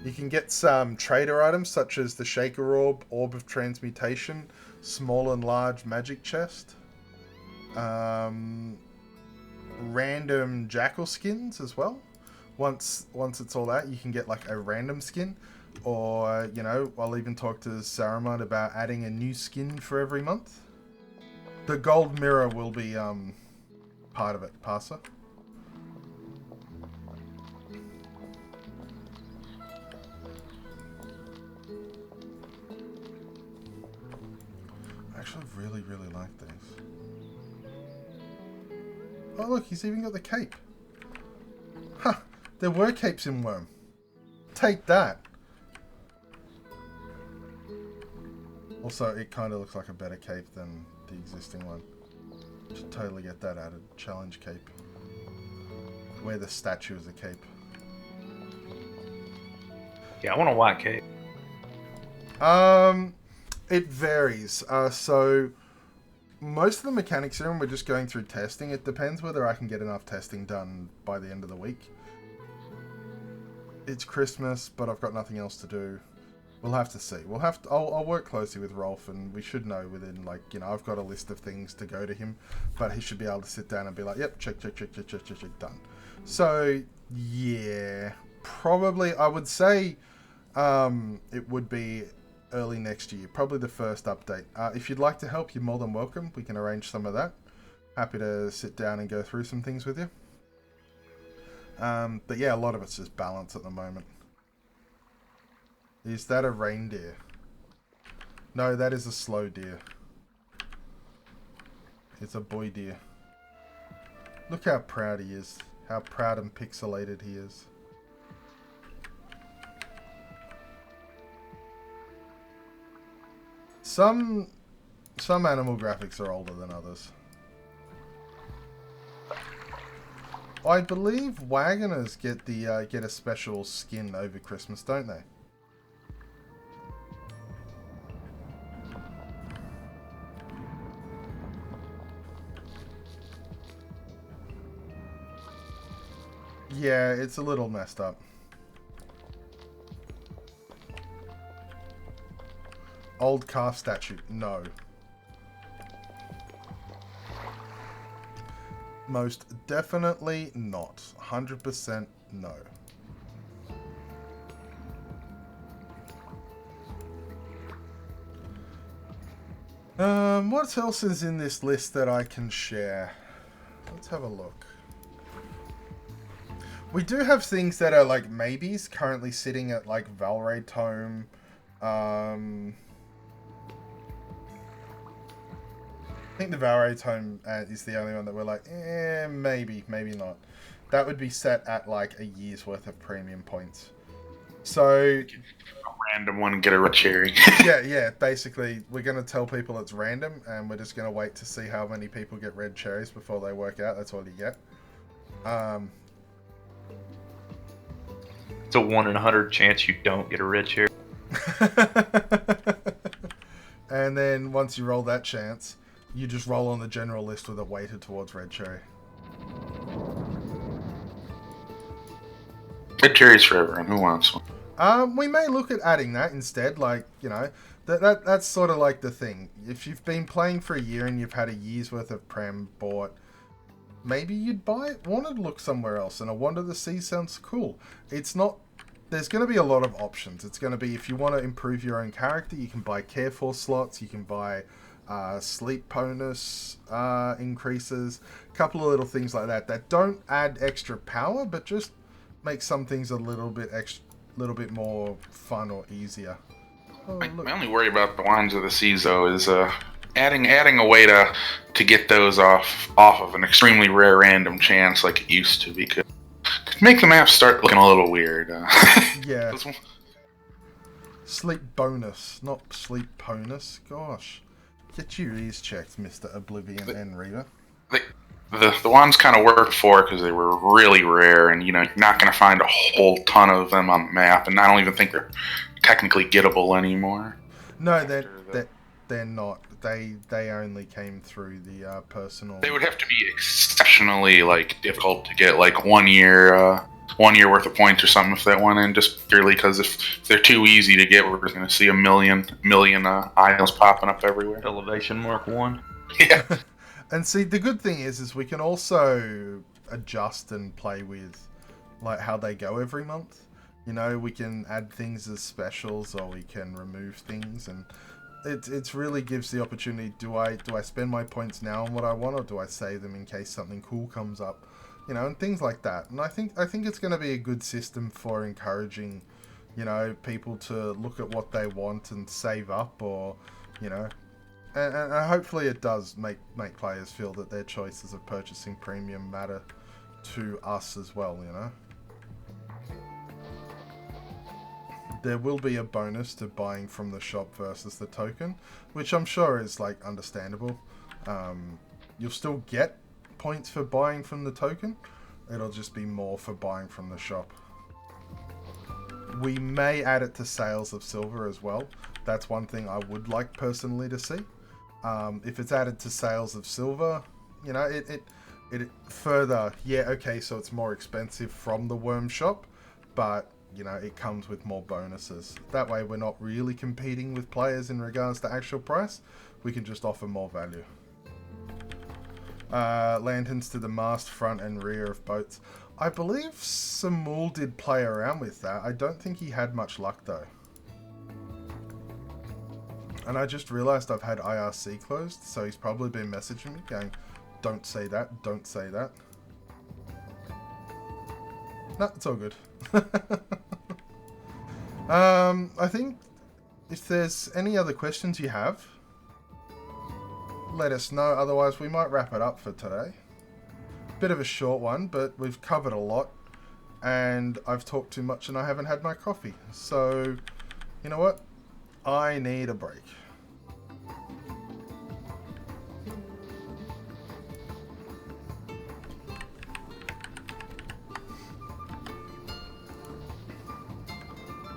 You can get some trader items such as the Shaker Orb, Orb of Transmutation, Small and Large Magic Chest. Random Jackal skins as well. Once it's all out, you can get like a random skin. Or, I'll even talk to Saruman about adding a new skin for every month. The gold mirror will be part of it, Passer. I actually really, really like these. Oh look, he's even got the cape. Huh, there were capes in Wurm. Take that. Also, it kind of looks like a better cape than the existing one. Should totally get that added. Challenge cape. Where the statue is a cape. Yeah, I want a white cape. It varies. So most of the mechanics here, and we're just going through testing. It depends whether I can get enough testing done by the end of the week. It's Christmas, but I've got nothing else to do. We'll have to see. I'll work closely with Rolf, and we should know within, I've got a list of things to go to him, but he should be able to sit down and be like, yep, check, done. So, yeah, probably, I would say it would be early next year, probably the first update. If you'd like to help, you're more than welcome. We can arrange some of that. Happy to sit down and go through some things with you. But yeah, a lot of it's just balance at the moment. Is that a reindeer? No, that is a slow deer. It's a boy deer. Look how proud he is. How proud and pixelated he is. Some animal graphics are older than others. I believe Wagoners get a special skin over Christmas, don't they? Yeah, it's a little messed up. Old calf statue, no. Most definitely not. 100% no. What else is in this list that I can share? Let's have a look. We do have things that are like maybes currently sitting at like Valray Tome. I think the Valray Tome is the only one that we're like, maybe not. That would be set at like a year's worth of premium points. So Random one, get a red cherry. yeah. Basically, we're going to tell people it's random, and we're just going to wait to see how many people get red cherries before they work out. That's all you get. It's a 1 in 100 chance you don't get a red cherry. And then once you roll that chance, you just roll on the general list with it weighted towards red cherry. Red cherries for everyone. Who wants one? We may look at adding that instead. Like, you know, that's sort of like the thing. If you've been playing for a year and you've had a year's worth of Prem bought, maybe you'd buy it. Want to look somewhere else, and I Wander the Sea sounds cool. It's not. There's going to be a lot of options. It's going to be, if you want to improve your own character, you can buy Care Force slots, you can buy sleep bonus increases, a couple of little things like that that don't add extra power, but just make some things a little bit more fun or easier. Oh, My only worry about the Wands of the Seas, though, is adding a way to get those off of an extremely rare random chance like it used to be. Could make the map start looking a little weird. Yeah. Sleep bonus, not sleep bonus. Gosh. Get your ears checked, Mr. Oblivion and Reaver. The ones kind of worked for because they were really rare, and you're not going to find a whole ton of them on the map, and I don't even think they're technically gettable anymore. No, they're not. They only came through the personal. They would have to be exceptionally difficult to get, like 1 year worth of points or something if that went in. Just purely because if they're too easy to get, we're going to see a million isles popping up everywhere. Elevation Mark 1. Yeah. And see, the good thing is we can also adjust and play with like how they go every month. You know, we can add things as specials, or we can remove things, and it really gives the opportunity. Do I spend my points now on what I want, or do I save them in case something cool comes up? You know, and things like that. And I think it's going to be a good system for encouraging, you know, people to look at what they want and save up, or, you know, and hopefully it does make players feel that their choices of purchasing premium matter to us as well, you know. There will be a bonus to buying from the shop versus the token, which I'm sure is like understandable. You'll still get points for buying from the token. It'll just be more for buying from the shop. We may add it to sales of silver as well. That's one thing I would like personally to see. If it's added to sales of silver, you know, it further, yeah, okay, so it's more expensive from the Wurm shop, but you know, it comes with more bonuses. That way we're not really competing with players in regards to actual price. We can just offer more value. Lanterns to the mast, front and rear of boats. I believe Samul did play around with that. I don't think he had much luck though. And I just realized I've had IRC closed, so he's probably been messaging me going, don't say that, don't say that. No, it's all good. I think if there's any other questions you have, let us know. Otherwise, we might wrap it up for today. Bit of a short one, but we've covered a lot. And I've talked too much and I haven't had my coffee. So, you know what? I need a break.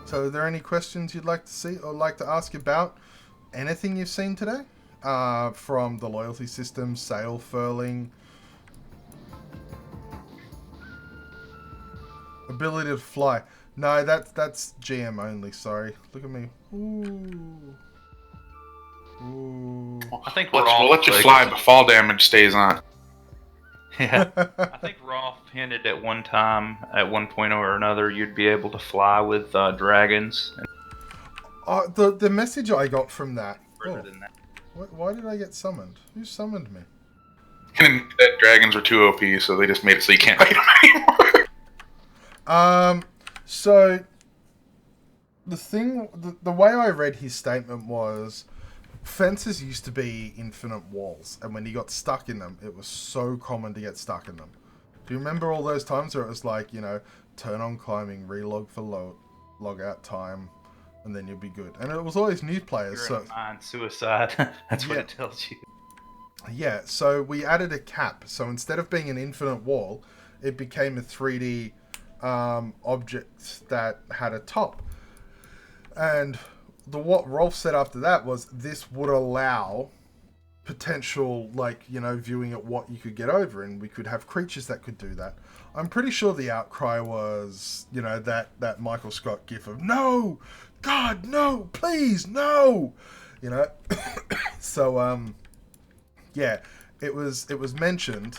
So are there any questions you'd like to see or like to ask about anything you've seen today? From the loyalty system, sail furling, ability to fly. No, that's GM only, sorry. Look at me. Ooh. Ooh. I think We'll Rolf let you fly, but fall damage stays on. Yeah, I think Rolf hinted at one time, at one point or another, you'd be able to fly with dragons. The message I got from that. Further than that. Why did I get summoned? Who summoned me? And dragons were too OP, so they just made it so you can't fight them anymore. So the thing, the way I read his statement was, fences used to be infinite walls, and when you got stuck in them, it was so common to get stuck in them. Do you remember all those times where it was like, you know, turn on climbing, relog for log out time, and then you'll be good. And it was always new players. You're so in a mine suicide. That's what Yeah. it tells you. Yeah, so we added a cap. So instead of being an infinite wall, it became a 3D object that had a top. And what Rolf said after that was this would allow potential, like, you know, viewing at what you could get over, and we could have creatures that could do that. I'm pretty sure the outcry was, you know, that Michael Scott gif of no, God, no, please, no, you know. So yeah, it was mentioned,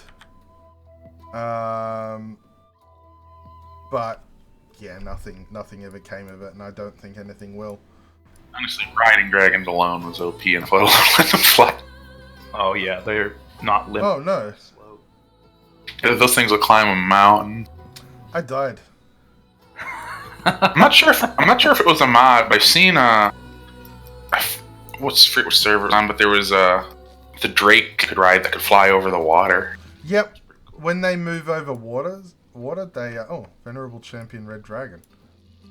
but yeah, nothing ever came of it, and I don't think anything will. Honestly, riding dragons alone was OP and let alone let them fly. Oh yeah, they're not limited. Oh no, Slow. Those things will climb a mountain. I died. I'm not sure if it was a mod, but I've seen which server it was on, but there was the Drake could ride that could fly over the water. Yep, when they move over water, they Venerable Champion Red Dragon.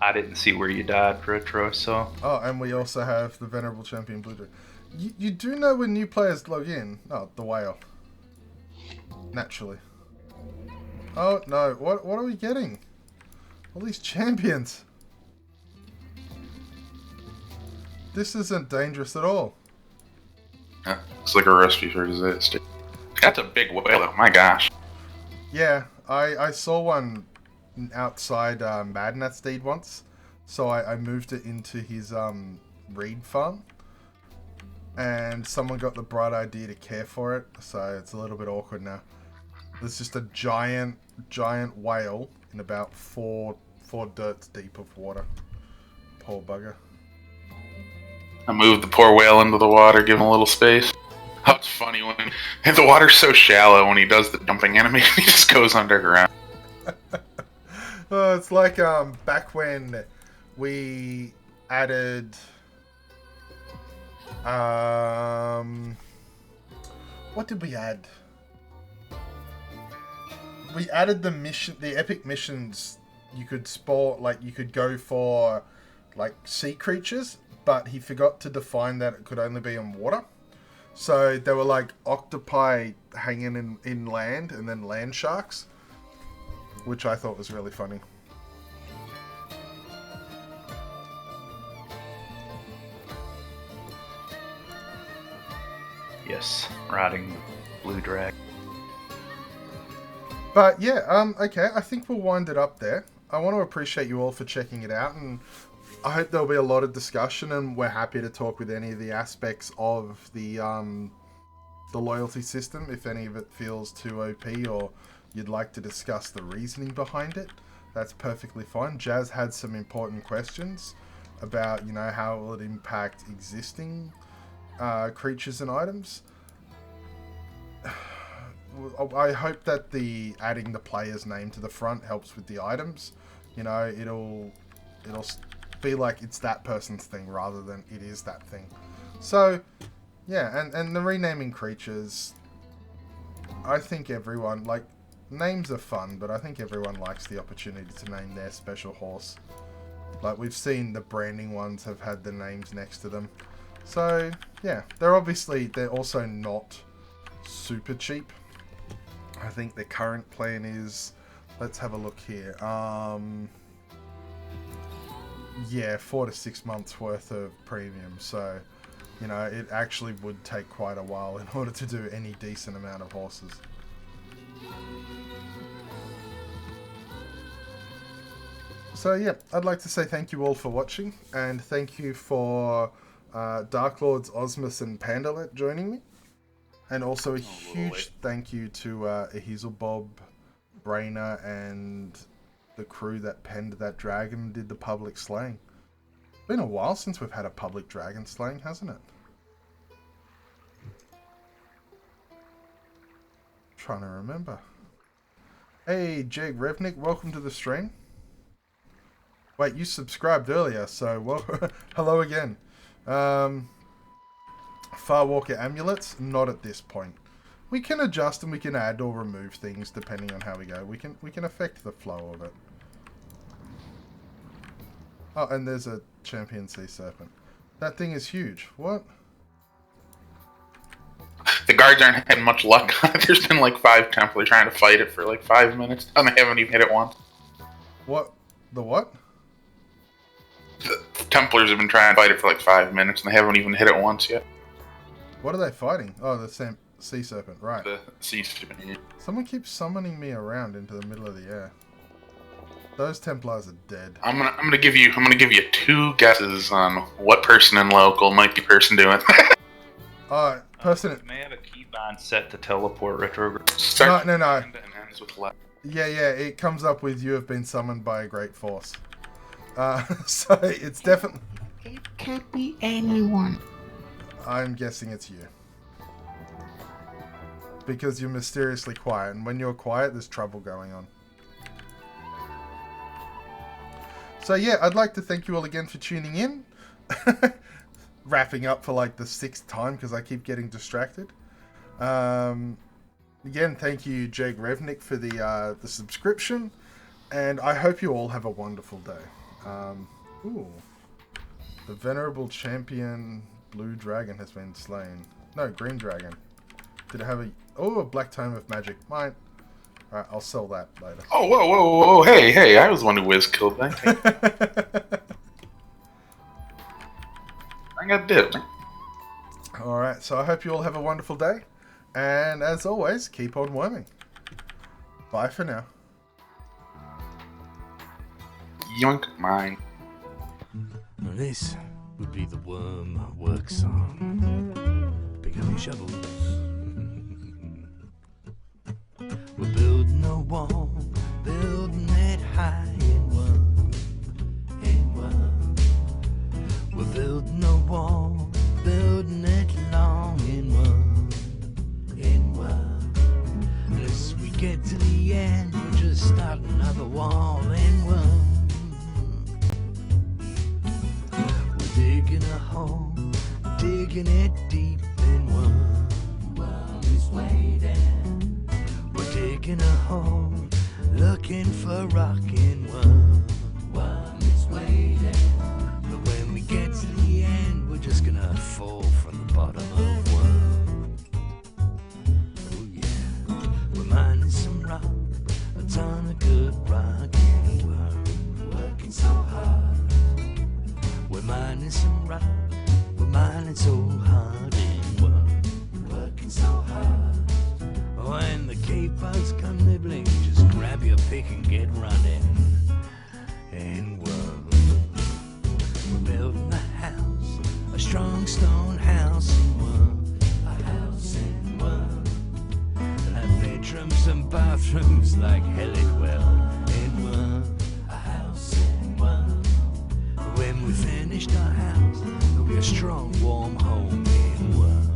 I didn't see where you died, Retro, so... Oh, and we also have the Venerable Champion Blue Dragon. You do know when new players log in? Oh, the whale. Naturally. Oh, no. What are we getting? All these champions. This isn't dangerous at all. Yeah, it's like a recipe for disaster. That's a big whale, though. My gosh. Yeah, I saw one outside Madnat Steed once. So I moved it into his reed farm. And someone got the bright idea to care for it, so it's a little bit awkward now. There's just a giant whale in about four dirts deep of water. Poor bugger. I moved the poor whale into the water, give him a little space. Oh, it's funny when the water's so shallow when he does the jumping animation, he just goes underground. It's like back when we added what did we add? We added the epic missions. You could you could go for like sea creatures, but he forgot to define that it could only be in water. So there were like octopi hanging in land, and then land sharks, which I thought was really funny. Yes, riding Blue Drag. But yeah, okay, I think we'll wind it up there. I want to appreciate you all for checking it out, and I hope there'll be a lot of discussion, and we're happy to talk with any of the aspects of the loyalty system, if any of it feels too OP or you'd like to discuss the reasoning behind it. That's perfectly fine. Jazz had some important questions about, you know, how it would impact existing creatures and items. I hope that adding the player's name to the front helps with the items. You know, it'll be like it's that person's thing rather than it is that thing. So, yeah, and the renaming creatures, I think everyone, like, names are fun, but I think everyone likes the opportunity to name their special horse. Like, we've seen the branding ones have had the names next to them. So, yeah, they're also not super cheap. I think the current plan is, let's have a look here. Yeah, 4 to 6 months worth of premium. So, you know, it actually would take quite a while in order to do any decent amount of horses. So yeah, I'd like to say thank you all for watching, and thank you for Dark Lords Osmus and Pandalet joining me. And also a huge thank you to Hazelbob, Brainer, and the crew that penned that dragon and did the public slaying. It's been a while since we've had a public dragon slaying, hasn't it? Trying to remember. Hey, Jag Revnik, welcome to the stream. Wait, you subscribed earlier, so well, hello again. Farwalker amulets, not at this point. We can adjust and we can add or remove things depending on how we go. We can affect the flow of it. Oh, and there's a champion Sea Serpent. That thing is huge. What? The guards aren't having much luck. There's been like 5 Templars trying to fight it for like 5 minutes, and they haven't even hit it once. What? The what? The Templars have been trying to fight it for like 5 minutes, and they haven't even hit it once yet. What are they fighting? Oh, the same Sea Serpent, right. The Sea Serpent. Yeah. Someone keeps summoning me around into the middle of the air. Those Templars are dead. I'm gonna give you 2 guesses on what person in local might be person doing. Person. May have a keybind set to teleport retrograde. No. And ends with left. Yeah, it comes up with you have been summoned by a great force. So it's definitely... It could be anyone. I'm guessing it's you. Because you're mysteriously quiet, and when you're quiet, there's trouble going on. So yeah, I'd like to thank you all again for tuning in. Wrapping up for like the 6th time, because I keep getting distracted. Again, thank you, Jake Revnick, for the subscription, and I hope you all have a wonderful day. Ooh, the venerable champion blue dragon has been slain. No, green dragon. Did it have a black tome of magic? Mine. Alright, I'll sell that later. Oh, whoa, hey, I was the one who whiz killed that. I got dip. Alright, so I hope you all have a wonderful day. And as always, keep on worming. Bye for now. Yoink mine. This would be the worm work song. Pick up your shovels. We're building a wall, building it high in worm, in worm. We're building a wall, building it long in worm, in worm. And as we get to the end, we'll just start another wall in worm. We're digging a hole, digging it deep in worm. Worm is waiting. We're digging a hole, looking for rock in worm. Worm is waiting. But when we get to the end, we're just gonna fall from the bottom of worm. Oh yeah, we're mining some rock, a ton of good rock in worm. Working so hard. We're mining some rock, we're mining so hard in worm. Working so hard. When the cave bugs come nibbling, just grab your pick and get running. And we're building a house, a strong stone house in worm. A house in worm. And have bedrooms and bathrooms like hell it will. In worm. A house in worm. When we finished our house, there'll be a strong warm home in worm.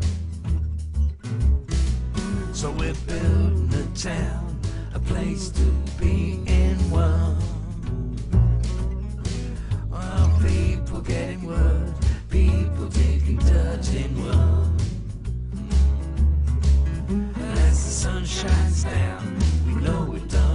So we're building a town, a place to be in worm. Oh, people getting word, people digging dirt in worm. And as the sun shines down, we know we're done.